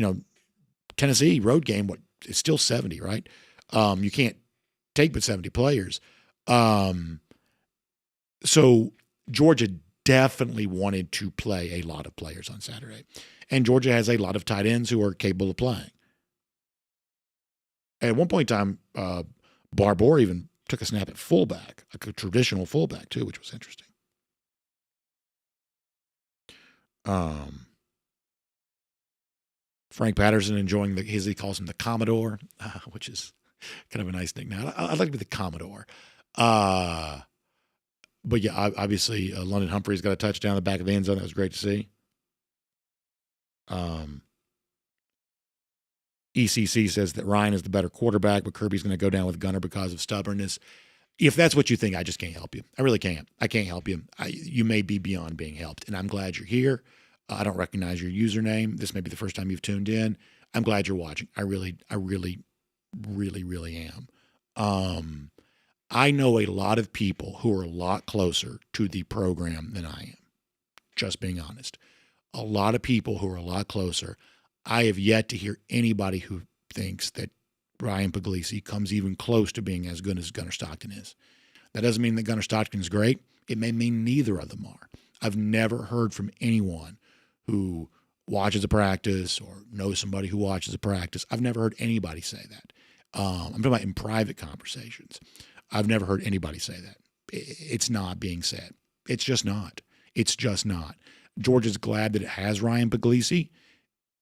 Tennessee road game, it's still 70, right? You can't take but 70 players. So Georgia definitely wanted to play a lot of players on Saturday. And Georgia has a lot of tight ends who are capable of playing. At one point in time, Barbour even took a snap at fullback, like a traditional fullback too, which was interesting. Frank Patterson enjoying he calls him the Commodore, which is kind of a nice nickname. I'd like to be the Commodore. But yeah, obviously London Humphrey's got a touchdown in the back of the end zone. That was great to see. ECC says that Ryan is the better quarterback, but Kirby's going to go down with Gunner because of stubbornness. if that's what you think, I just can't help you. I really can't. I can't help you. You may be beyond being helped, and I'm glad you're here. I don't recognize your username. This may be the first time you've tuned in. I'm glad you're watching. I really am. I know a lot of people who are a lot closer to the program than I am, just being honest. A lot of people who are a lot closer. I have yet to hear anybody who thinks that Ryan Puglisi comes even close to being as good as Gunner Stockton is. That doesn't mean that Gunner Stockton is great. It may mean neither of them are. I've never heard from anyone who watches a practice or knows somebody who watches a practice. I've never heard anybody say that. I'm talking about in private conversations. I've never heard anybody say that. It's not being said. It's just not. It's just not. Georgia's glad that it has Ryan Puglisi.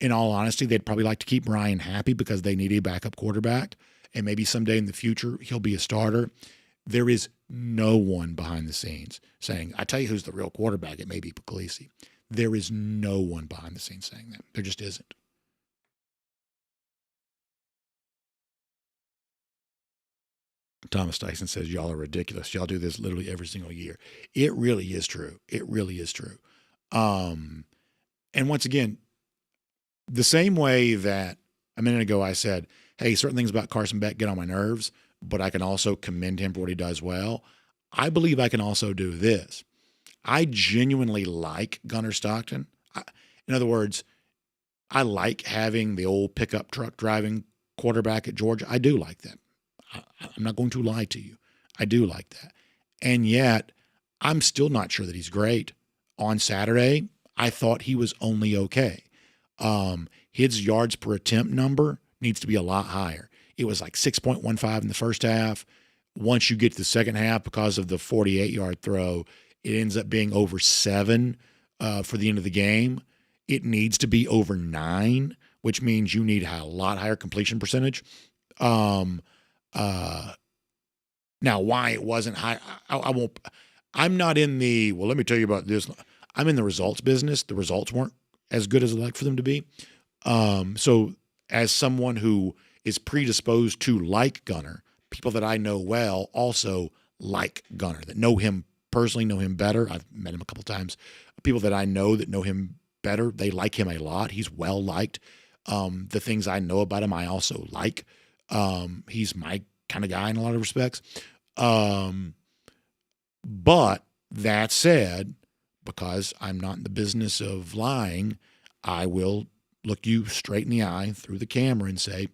In all honesty, they'd probably like to keep Ryan happy because they need a backup quarterback, and maybe someday in the future he'll be a starter. There is no one behind the scenes saying, I tell you who's the real quarterback, it may be Puglisi. There is no one behind the scenes saying that. There just isn't. Thomas Tyson says, y'all are ridiculous. Y'all do this literally every single year. It really is true. It really is true. And once again, the same way that a minute ago I said, hey, certain things about Carson Beck get on my nerves, but I can also commend him for what he does well. I believe I can also do this. I genuinely like Gunner Stockton. In other words, I like having the old pickup truck driving quarterback at Georgia. I do like that. I'm not going to lie to you. I do like that. And yet, I'm still not sure that he's great. On Saturday, I thought he was only okay. His yards per attempt number needs to be a lot higher. It was like 6.15 in the first half. Once you get to the second half, because of the 48-yard throw, it ends up being over 7 for the end of the game. It needs to be over 9, which means you need a lot higher completion percentage. Now, why it wasn't high, I won't. I'm not in the, well, let me tell you about this. I'm in the results business. The results weren't as good as I'd like for them to be. So as someone who is predisposed to like Gunner, people that I know well also like Gunner, that know him personally, know him better. I've met him a couple times. People that I know that know him better, they like him a lot. He's well liked. The things I know about him, I also like. He's my kind of guy in a lot of respects. But that said, because I'm not in the business of lying, I will look you straight in the eye through the camera and say,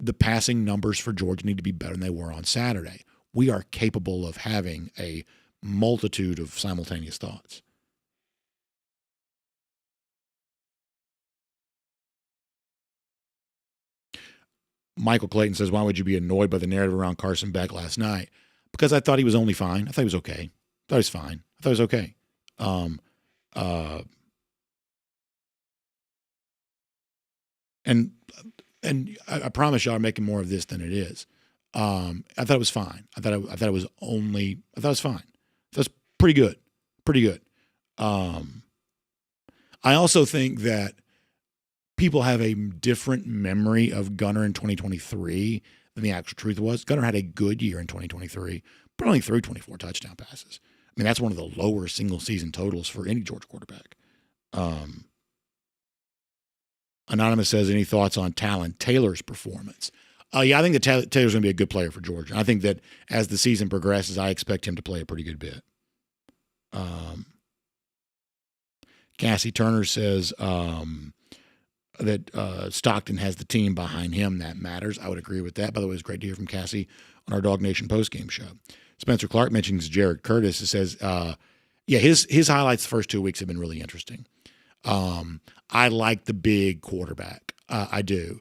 the passing numbers for Georgia need to be better than they were on Saturday. We are capable of having a multitude of simultaneous thoughts. Michael Clayton says, why would you be annoyed by the narrative around Carson Beck last night? Because I thought he was only fine. I thought he was okay. I thought he was fine. I thought he was okay. And I promise you I'm making more of this than it is. I thought it was fine. I thought it was fine. I thought it was pretty good. Pretty good. I also think that people have a different memory of Gunner in 2023 than the actual truth was. Gunner had a good year in 2023, but only threw 24 touchdown passes. I mean, that's one of the lower single-season totals for any Georgia quarterback. Anonymous says, any thoughts on Talon Taylor's performance? Yeah, I think that Taylor's going to be a good player for Georgia. I think that as the season progresses, I expect him to play a pretty good bit. Cassie Turner says that Stockton has the team behind him. That matters. I would agree with that. By the way, it was great to hear from Cassie on our DawgNation postgame show. Spencer Clark mentions Jared Curtis. It says, yeah, his highlights the first 2 weeks have been really interesting. I like the big quarterback. I do.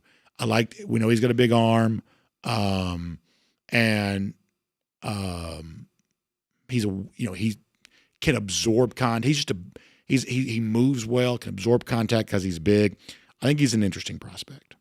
We know he's got a big arm, and he can absorb contact. He moves well, can absorb contact because he's big. I think he's an interesting prospect.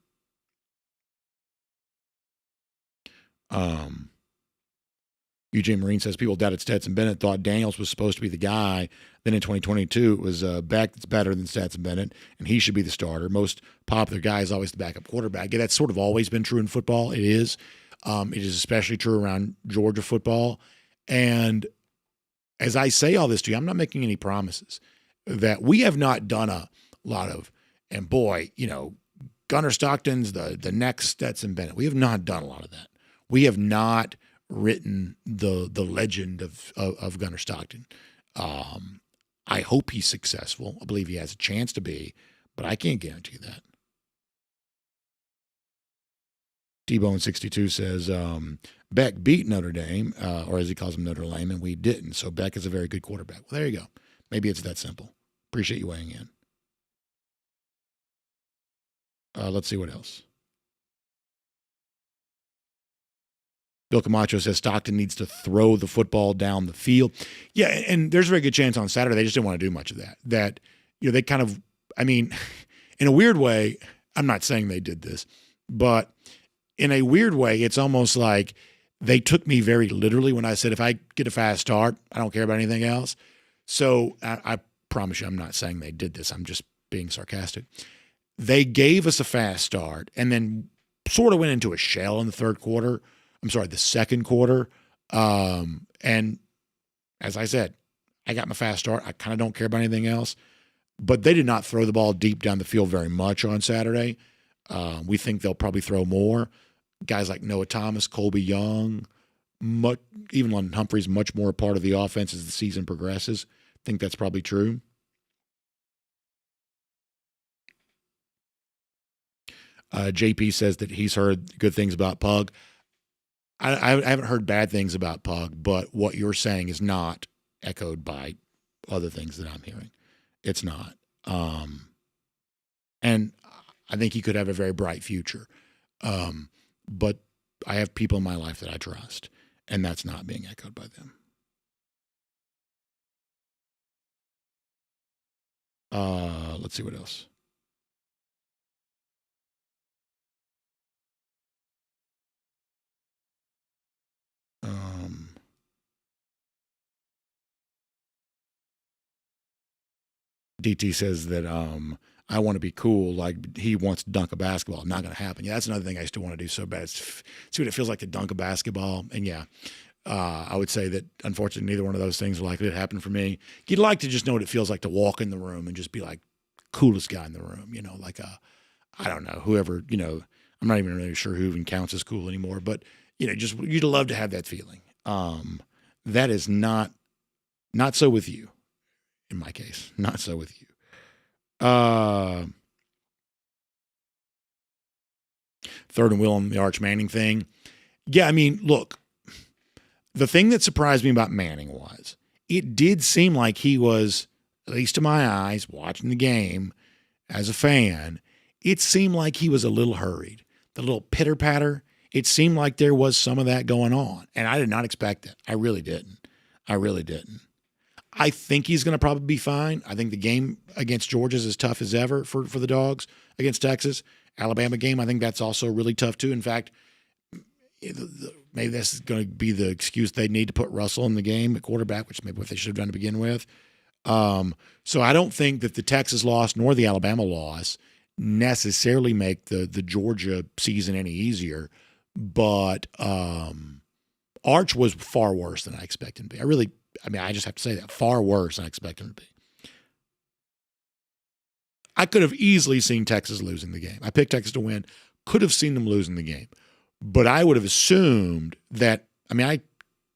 UJ Marine says people doubted Stetson Bennett, thought Daniels was supposed to be the guy. Then in 2022, it was Beck that's better than Stetson Bennett, and he should be the starter. Most popular guy is always the backup quarterback. Yeah, that's sort of always been true in football. It is. It is especially true around Georgia football. And as I say all this to you, I'm not making any promises that we have not done a lot of, and boy, Gunner Stockton's the next Stetson Bennett. We have not done a lot of that. We have not written the legend of Gunner Stockton. I hope he's successful. I believe he has a chance to be, but I can't guarantee that. T-Bone62 says, Beck beat Notre Dame, or as he calls him, Notre Dame, and we didn't. So Beck is a very good quarterback. Well, there you go. Maybe it's that simple. Appreciate you weighing in. Let's see what else. Bill Camacho says Stockton needs to throw the football down the field. Yeah, and there's a very good chance on Saturday they just didn't want to do much of that. That, they kind of, in a weird way, I'm not saying they did this, but in a weird way, it's almost like they took me very literally when I said, if I get a fast start, I don't care about anything else. So I promise you, I'm not saying they did this. I'm just being sarcastic. They gave us a fast start and then sort of went into a shell in the the second quarter. And as I said, I got my fast start. I kind of don't care about anything else. But they did not throw the ball deep down the field very much on Saturday. We think they'll probably throw more. Guys like Noah Thomas, Colby Young, even London Humphrey's much more a part of the offense as the season progresses. I think that's probably true. JP says that he's heard good things about Pug. I haven't heard bad things about Pug, but what you're saying is not echoed by other things that I'm hearing. It's not. And I think he could have a very bright future. But I have people in my life that I trust, and that's not being echoed by them. Let's see what else. DT says that I want to be cool, like he wants to dunk a basketball. Not going to happen. Yeah, that's another thing I still want to do so bad. See what it feels like to dunk a basketball. And yeah, I would say that unfortunately neither one of those things are likely to happen for me. You'd like to just know what it feels like to walk in the room and just be like coolest guy in the room, like I don't know, whoever, I'm not even really sure who even counts as cool anymore, but just you'd love to have that feeling. That is not so with you. In my case, not so with you. Third and Will the Arch Manning thing. Yeah, look, the thing that surprised me about Manning was it did seem like he was, at least to my eyes, watching the game as a fan, it seemed like he was a little hurried. The little pitter-patter, it seemed like there was some of that going on. And I did not expect it. I really didn't. I think he's going to probably be fine. I think the game against Georgia is as tough as ever for the Dogs against Texas. Alabama game, I think that's also really tough too. In fact, maybe this is going to be the excuse they need to put Russell in the game at quarterback, which maybe what they should have done to begin with. So I don't think that the Texas loss nor the Alabama loss necessarily make the Georgia season any easier. But Arch was far worse than I expected him to be. I just have to say that, far worse than I expected him to be. I could have easily seen Texas losing the game. I picked Texas to win, could have seen them losing the game. But I would have assumed that, I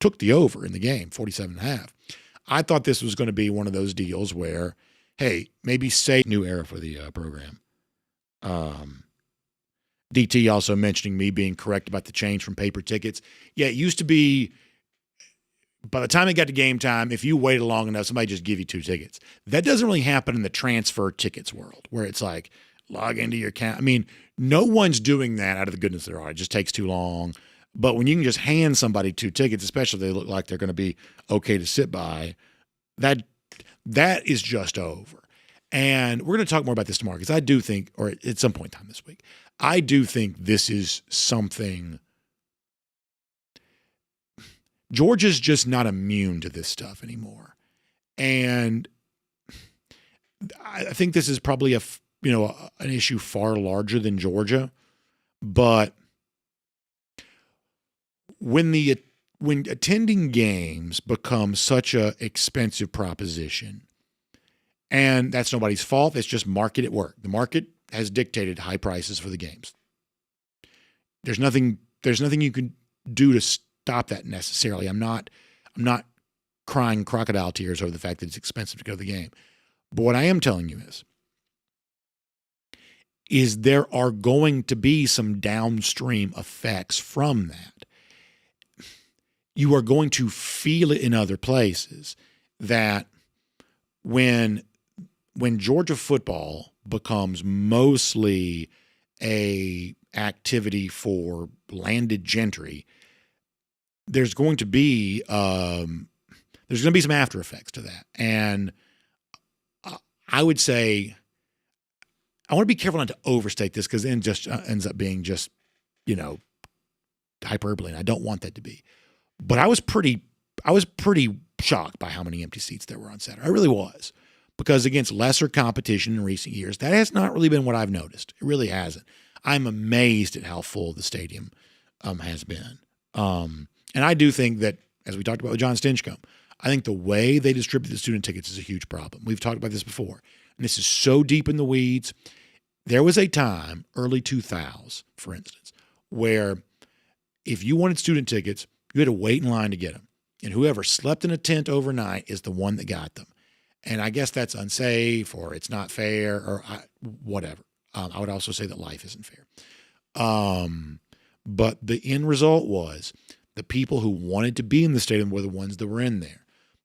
took the over in the game, 47.5. I thought this was going to be one of those deals where, hey, maybe say new era for the program. DT also mentioning me being correct about the change from paper tickets. Yeah, it used to be, by the time it got to game time, if you waited long enough, somebody just give you 2 tickets. That doesn't really happen in the transfer tickets world, where it's like, log into your account. No one's doing that out of the goodness of their heart. It just takes too long. But when you can just hand somebody 2 tickets, especially if they look like they're going to be okay to sit by, that is just over. And we're going to talk more about this tomorrow because I do think, or at some point in time this week, I do think this is something. Georgia's just not immune to this stuff anymore. And I think this is probably an issue far larger than Georgia, but when attending games becomes such a expensive proposition, and that's nobody's fault, it's just market at work. The market has dictated high prices for the games. There's nothing you can do to stop that necessarily. I'm not crying crocodile tears over the fact that it's expensive to go to the game. But what I am telling you is there are going to be some downstream effects from that. You are going to feel it in other places that when Georgia football becomes mostly a activity for landed gentry, there's going to be some after effects to that. And I would say, I want to be careful not to overstate this because then just ends up being just, hyperbole. And I don't want that to be. But I was pretty shocked by how many empty seats there were on Saturday. I really was. Because against lesser competition in recent years, that has not really been what I've noticed. It really hasn't. I'm amazed at how full the stadium has been. And I do think that, as we talked about with Jon Stinchcomb, I think the way they distribute the student tickets is a huge problem. We've talked about this before. And this is so deep in the weeds. There was a time, early 2000s, for instance, where if you wanted student tickets, you had to wait in line to get them. And whoever slept in a tent overnight is the one that got them. And I guess that's unsafe or it's not fair or whatever. I would also say that life isn't fair. But the end result was the people who wanted to be in the stadium were the ones that were in there.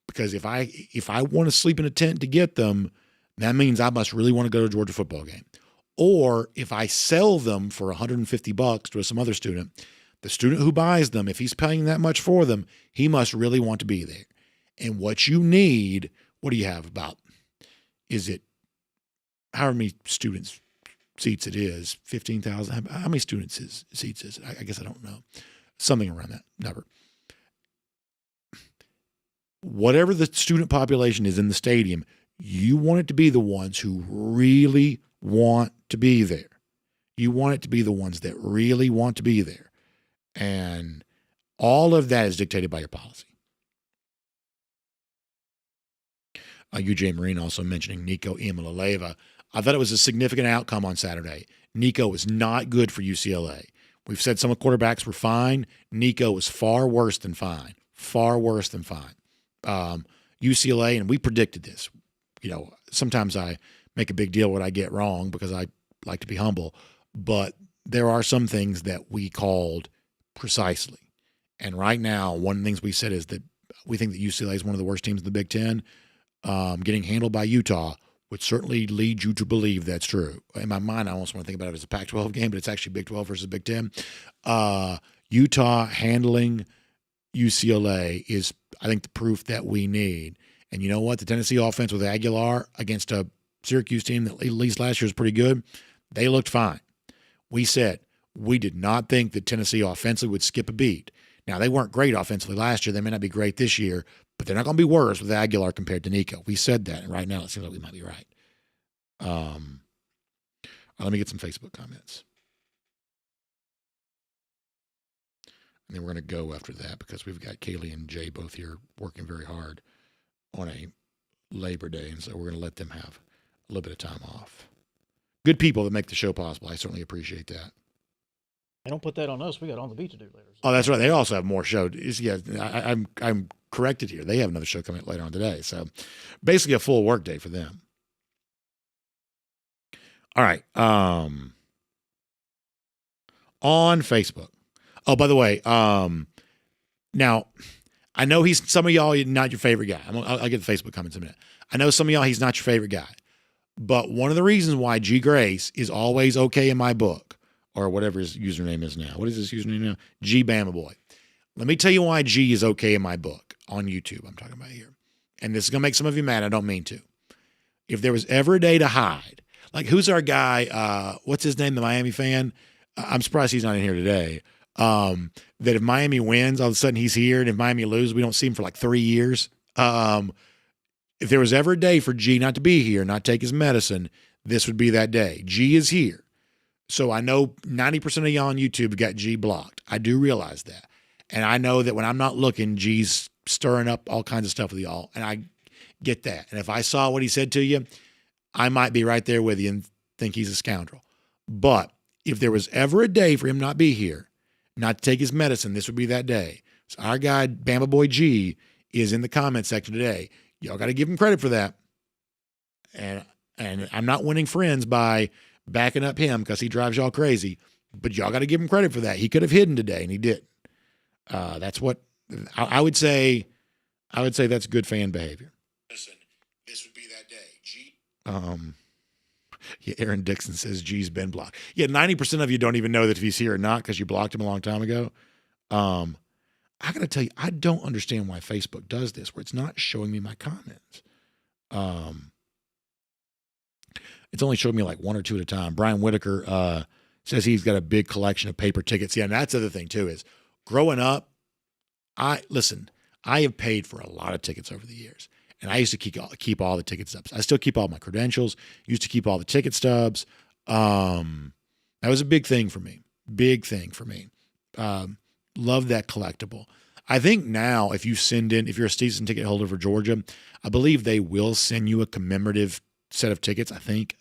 Because if I want to sleep in a tent to get them, that means I must really want to go to a Georgia football game. Or if I sell them for $150 to some other student, the student who buys them, if he's paying that much for them, he must really want to be there. And what you need, what do you have about? Is it however many students seats it is? 15,000? How many students seats is it? I guess I don't know. Something around that number. Whatever the student population is in the stadium, you want it to be the ones who really want to be there. You want it to be the ones that really want to be there. And all of that is dictated by your policy. UGA Marine also mentioning Nico Iamaleava. I thought it was a significant outcome on Saturday. Nico was not good for UCLA. We've said some quarterbacks were fine. Nico was far worse than fine. Far worse than fine. UCLA, and we predicted this. Sometimes I make a big deal what I get wrong because I like to be humble. But there are some things that we called precisely. And right now, one of the things we said is that we think that UCLA is one of the worst teams in the Big Ten. Getting handled by Utah would certainly lead you to believe that's true. In my mind, I almost want to think about it as a Pac-12 game, but it's actually Big 12 versus Big 10. Utah handling UCLA is, I think, the proof that we need. And you know what? The Tennessee offense with Aguilar against a Syracuse team that at least last year was pretty good, they looked fine. We said we did not think that Tennessee offensively would skip a beat. Now, they weren't great offensively last year. They may not be great this year, but they're not going to be worse with Aguilar compared to Nico. We said that, and right now it seems like we might be right. Let me get some Facebook comments. And then we're going to go after that because we've got Kaylee and Jay both here working very hard on a Labor Day, and so we're going to let them have a little bit of time off. Good people that make the show possible. I certainly appreciate that. Hey, don't put that on us. We got On the Beat to do later. So. Oh, that's right. They also have more show. Yeah, I'm corrected here. They have another show coming later on today. So basically a full work day for them. All right. On Facebook. Oh, by the way, now I know some of y'all not your favorite guy. I'll get the Facebook comments in a minute. I know some of y'all he's not your favorite guy. But one of the reasons why G Grace is always okay in my book, or whatever his username is now. What is his username now? G Bama Boy. Let me tell you why G is okay in my book on YouTube. I'm talking about here. And this is going to make some of you mad. I don't mean to. If there was ever a day to hide, like who's our guy? What's his name? The Miami fan? I'm surprised he's not in here today. That if Miami wins, all of a sudden he's here. And if Miami loses, we don't see him for like 3 years. If there was ever a day for G not to be here, not take his medicine, this would be that day. G is here. So I know 90% of y'all on YouTube got G blocked. I do realize that. And I know that when I'm not looking, G's stirring up all kinds of stuff with y'all. And I get that. And if I saw what he said to you, I might be right there with you and think he's a scoundrel. But if there was ever a day for him not be here, not to take his medicine, this would be that day. So our guy, Bama Boy G, is in the comment section today. Y'all got to give him credit for that. And I'm not winning friends by backing up him because he drives y'all crazy. But y'all got to give him credit for that. He could have hidden today, and he didn't. That's what I would say. I would say that's good fan behavior. Listen, this would be that day. G. Yeah, Aaron Dixon says G's been blocked. Yeah, 90% of you don't even know that if he's here or not because you blocked him a long time ago. I got to tell you, I don't understand why Facebook does this, where it's not showing me my comments. It's only showing me like one or two at a time. Brian Whitaker says he's got a big collection of paper tickets. Yeah, and that's the other thing too is growing up, I have paid for a lot of tickets over the years. And I used to keep all the ticket stubs. I still keep all my credentials, used to keep all the ticket stubs. That was a big thing for me. Big thing for me. Love that collectible. I think now if you're a season ticket holder for Georgia, I believe they will send you a commemorative set of tickets. I think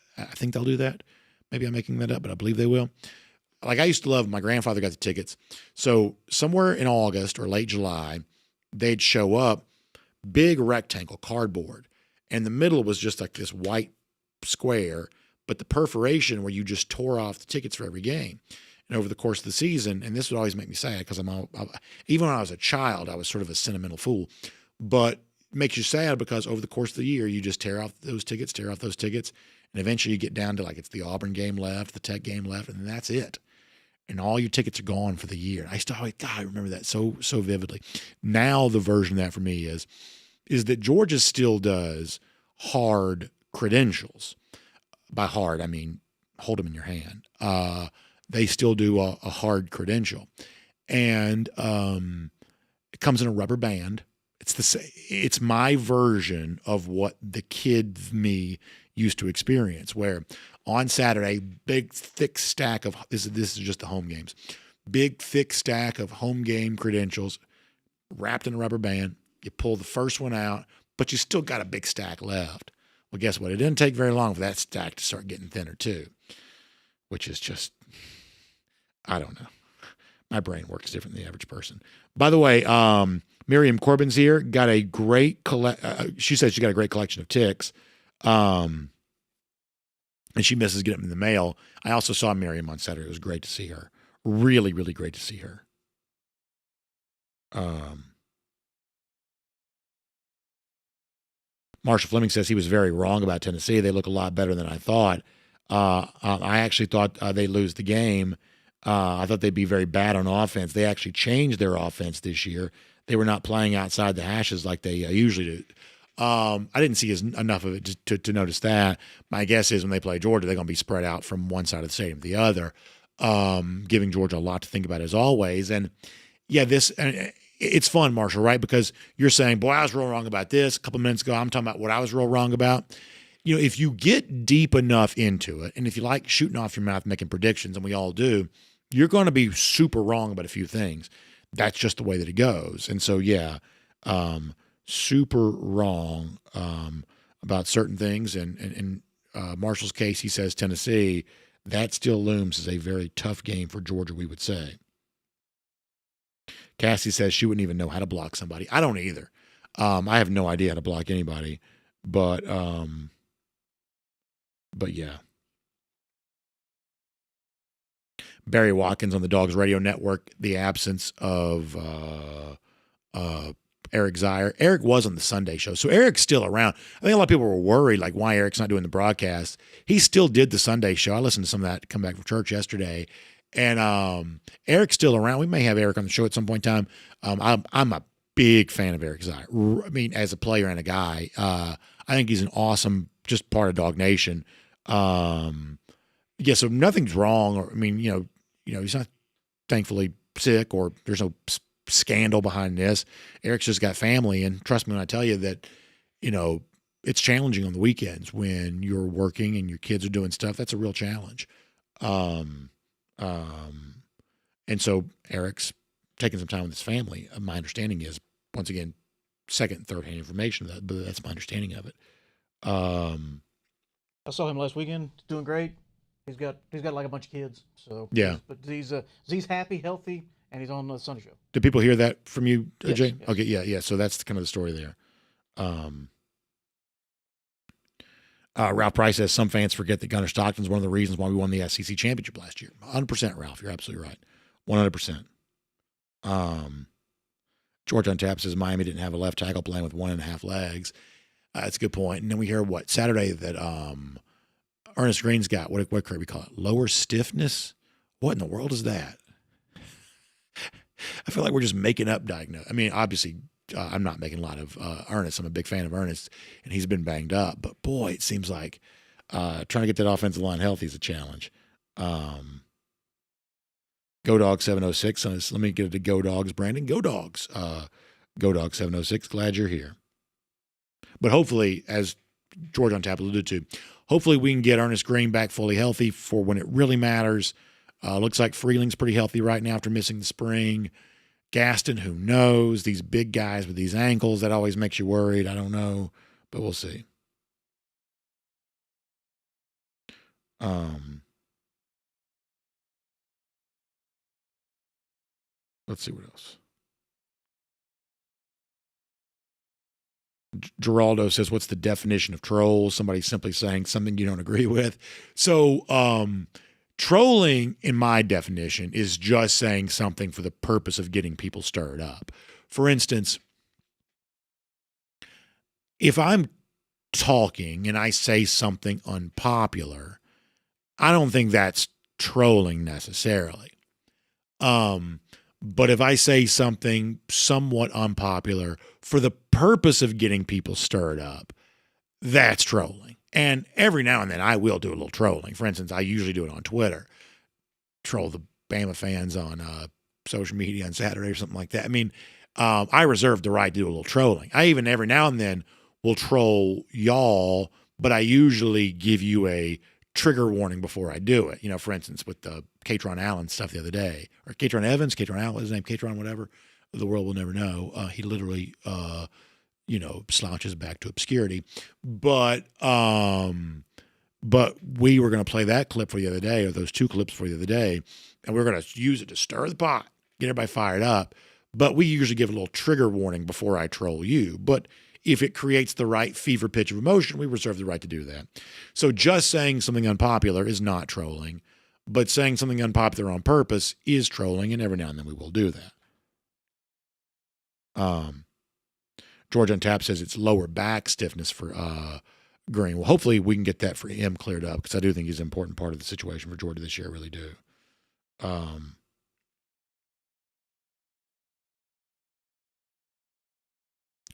they'll do that. Maybe I'm making that up, but I believe they will. Like I used to love, my grandfather got the tickets. So somewhere in August or late July, they'd show up, big rectangle cardboard, and the middle was just like this white square, but the perforation where you just tore off the tickets for every game. And over the course of the season, and this would always make me sad because even when I was a child, I was sort of a sentimental fool, but it makes you sad because over the course of the year, you just tear off those tickets, and eventually you get down to like it's the Auburn game left, the Tech game left, and that's it. And all your tickets are gone for the year. I remember that so vividly. Now the version of that for me is that Georgia still does hard credentials. By hard, I mean hold them in your hand. They still do a hard credential, and it comes in a rubber band. It's my version of what the kid me used to experience, where on Saturday, big thick stack of this is just the home games, big thick stack of home game credentials wrapped in a rubber band. You pull the first one out, but you still got a big stack left. Well, guess what? It didn't take very long for that stack to start getting thinner too, which is just, I don't know. My brain works different than the average person. By the way, Miriam Corbin's here. Got a great she says she got a great collection of ticks. And she misses getting them in the mail. I also saw Miriam on Saturday. It was great to see her. Really, really great to see her. Marshall Fleming says he was very wrong about Tennessee. They look a lot better than I thought. I actually thought they'd lose the game. I thought they'd be very bad on offense. They actually changed their offense this year. They were not playing outside the hashes like they usually do. I didn't see enough of it to notice that. My guess is when they play Georgia, they're going to be spread out from one side of the stadium to the other, giving Georgia a lot to think about as always. And yeah, it's fun, Marshall, right? Because you're saying, boy, I was real wrong about this. A couple minutes ago, I'm talking about what I was real wrong about. You know, if you get deep enough into it, and if you like shooting off your mouth, making predictions, and we all do, you're going to be super wrong about a few things. That's just the way that it goes. And so, yeah, super wrong about certain things. And in Marshall's case, he says Tennessee, that still looms as a very tough game for Georgia, we would say. Cassie says she wouldn't even know how to block somebody. I don't either. I have no idea how to block anybody, but yeah. Barry Watkins on the Dogs Radio Network, the absence of Eric Zier. Eric was on the Sunday show, so Eric's still around. I think a lot of people were worried, like, why Eric's not doing the broadcast. He still did the Sunday show. I listened to some of that come back from church yesterday, and Eric's still around. We may have Eric on the show at some point in time. I'm a big fan of Eric Zier. I mean, as a player and a guy, I think he's an awesome, just part of Dog Nation. Yeah, so nothing's wrong. Or I mean, you know, he's not thankfully sick, or there's no scandal behind this. Eric's just got family, and trust me when I tell you that, you know, it's challenging on the weekends when you're working and your kids are doing stuff. That's a real challenge. And so Eric's taking some time with his family. My understanding is, once again, second and third hand information, but that's my understanding of it. I saw him last weekend, doing great. He's got like a bunch of kids. So yeah, but he's happy, healthy, and he's on the Sunday Show. Did people hear that from you, Jay? Yes. Okay, yeah. So that's kind of the story there. Ralph Price says some fans forget that Gunner Stockton is one of the reasons why we won the SEC championship last year. 100%, Ralph. You're absolutely right. 100%. George on tap says Miami didn't have a left tackle playing with 1.5 legs. That's a good point. And then we hear Saturday that Ernest Green's got what Kirby call it? Lower stiffness? What in the world is that? I feel like we're just making up diagnosis. I mean, obviously, I'm not making a lot of Ernest. I'm a big fan of Ernest, and he's been banged up. But, boy, it seems like trying to get that offensive line healthy is a challenge. Go Dogs 706. Let me get it to Go Dogs, Brandon. Go Dogs. Go Dogs 706. Glad you're here. But hopefully, as George on tap alluded to, hopefully we can get Ernest Green back fully healthy for when it really matters. Looks like Freeling's pretty healthy right now after missing the spring. Gaston, who knows? These big guys with these ankles, that always makes you worried. I don't know, but we'll see. Let's see what else. Geraldo says, what's the definition of troll? Somebody simply saying something you don't agree with. So trolling, in my definition, is just saying something for the purpose of getting people stirred up. For instance, if I'm talking and I say something unpopular, I don't think that's trolling necessarily. But if I say something somewhat unpopular for the purpose of getting people stirred up, that's trolling. And every now and then I will do a little trolling. For instance, I usually do it on Twitter. Troll the Bama fans on social media on Saturday or something like that. I mean, I reserve the right to do a little trolling. I even every now and then will troll y'all, but I usually give you a trigger warning before I do it. You know, for instance, with the Katron Allen stuff the other day, or Katron Evans, Katron Allen, his name, Katron, whatever, the world will never know. He literally, slouches back to obscurity. But we were going to play that clip for you the other day, or those two clips for you the other day, and we we're going to use it to stir the pot, get everybody fired up. But we usually give a little trigger warning before I troll you. But if it creates the right fever pitch of emotion, we reserve the right to do that. So just saying something unpopular is not trolling, but saying something unpopular on purpose is trolling, and every now and then we will do that. George on tap says it's lower back stiffness for Green. Well, hopefully we can get that for him cleared up, because I do think he's an important part of the situation for Georgia this year. I really do.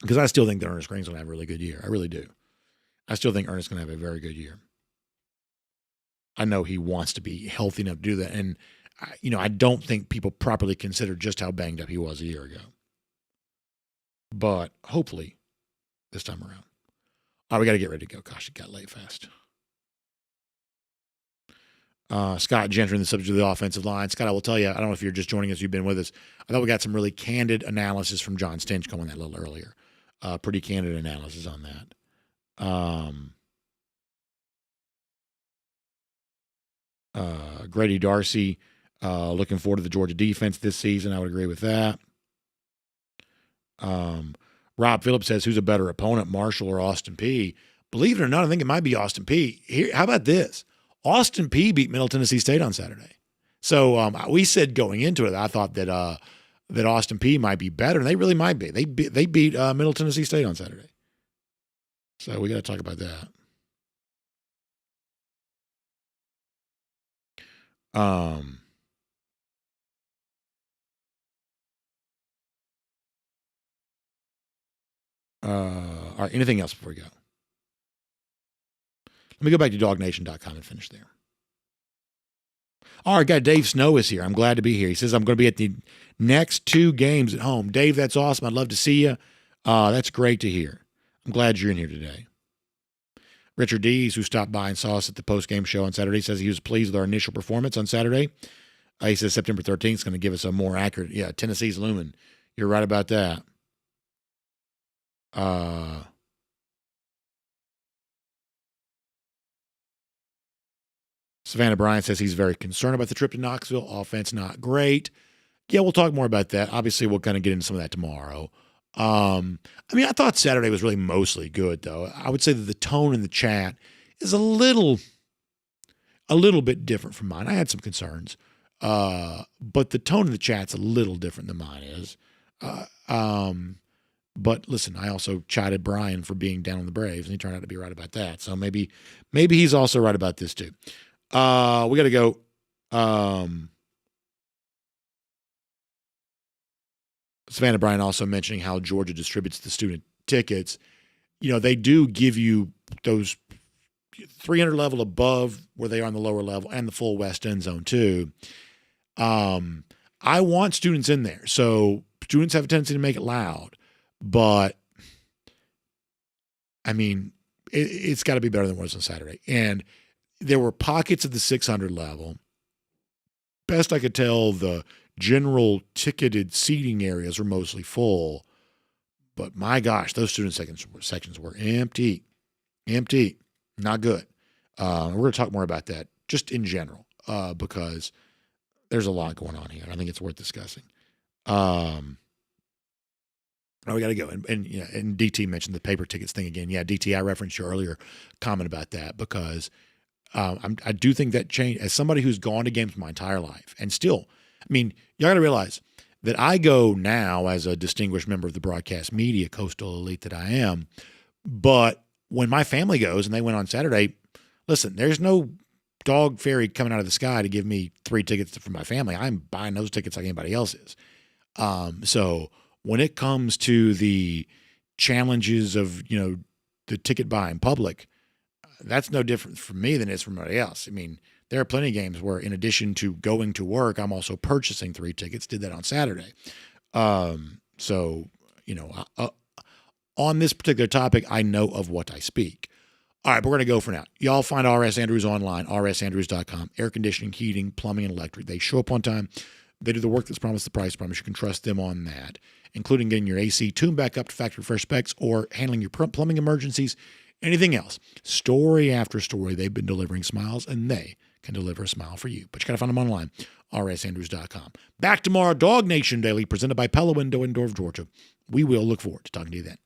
Because I still think that Ernest Green's going to have a really good year. I really do. I still think Ernest's going to have a very good year. I know he wants to be healthy enough to do that. And, I don't think people properly consider just how banged up he was a year ago. But hopefully this time around. All right, we got to get ready to go. Gosh, it got late fast. Scott Gentry, the subject of the offensive line. Scott, I will tell you, I don't know if you're just joining us, you've been with us. I thought we got some really candid analysis from Jon Stinchcomb on that a little earlier. Pretty candid analysis on that. Grady Darcy, looking forward to the Georgia defense this season. I would agree with that. Rob Phillips says, who's a better opponent, Marshall or Austin Peay? Believe it or not, I think it might be Austin Peay. Here, how about this? Austin Peay beat Middle Tennessee State on Saturday. So we said going into it, I thought that Austin Peay might be better, and they really might be. They beat Middle Tennessee State on Saturday. So we got to talk about that. All right, anything else before we go? Let me go back to DawgNation.com and finish there. All right, got Dave Snow is here. I'm glad to be here. He says, I'm going to be at the next 2 games at home. Dave, that's awesome. I'd love to see you. That's great to hear. I'm glad you're in here today. Richard Dees, who stopped by and saw us at the post-game show on Saturday, says he was pleased with our initial performance on Saturday. He says September 13th is going to give us a more accurate. Yeah, Tennessee's looming. You're right about that. Savannah Bryant says he's very concerned about the trip to Knoxville. Offense not great. Yeah, we'll talk more about that. Obviously, we'll kind of get into some of that tomorrow. I thought Saturday was really mostly good, though. I would say that the tone in the chat is a little bit different from mine. I had some concerns, but the tone in the chat's a little different than mine is. But listen, I also chided Brian for being down on the Braves, and he turned out to be right about that. So maybe he's also right about this too. We got to go. Savannah Bryan also mentioning how Georgia distributes the student tickets. They do give you those 300 level above where they are on the lower level and the full West End zone too. I want students in there. So students have a tendency to make it loud, but it's got to be better than what it was on Saturday. And there were pockets of the 600 level. Best I could tell, the general ticketed seating areas were mostly full. But my gosh, those student sections were empty. Empty. Not good. We're going to talk more about that just in general because there's a lot going on here. I think it's worth discussing. We got to go. And DT mentioned the paper tickets thing again. Yeah, DT, I referenced your earlier comment about that because I do think that changed. As somebody who's gone to games my entire life and still, y'all got to realize that I go now as a distinguished member of the broadcast media, coastal elite that I am. But when my family goes and they went on Saturday, listen, there's no dog fairy coming out of the sky to give me 3 tickets for my family. I'm buying those tickets like anybody else is. So when it comes to the challenges of, the ticket buying public, that's no different from me than it is from anybody else. There are plenty of games where in addition to going to work, I'm also purchasing 3 tickets, did that on Saturday. On this particular topic, I know of what I speak. All right, but we're going to go for now. Y'all find RS Andrews online, rsandrews.com, air conditioning, heating, plumbing, and electric. They show up on time. They do the work that's promised, the price promise. You can trust them on that, including getting your AC tuned back up to factory fresh specs or handling your plumbing emergencies. Anything else, story after story, they've been delivering smiles, and they can deliver a smile for you. But you got to find them online, rsandrews.com. Back tomorrow, DawgNation Daily, presented by Pella Window and Door of Georgia. We will look forward to talking to you then.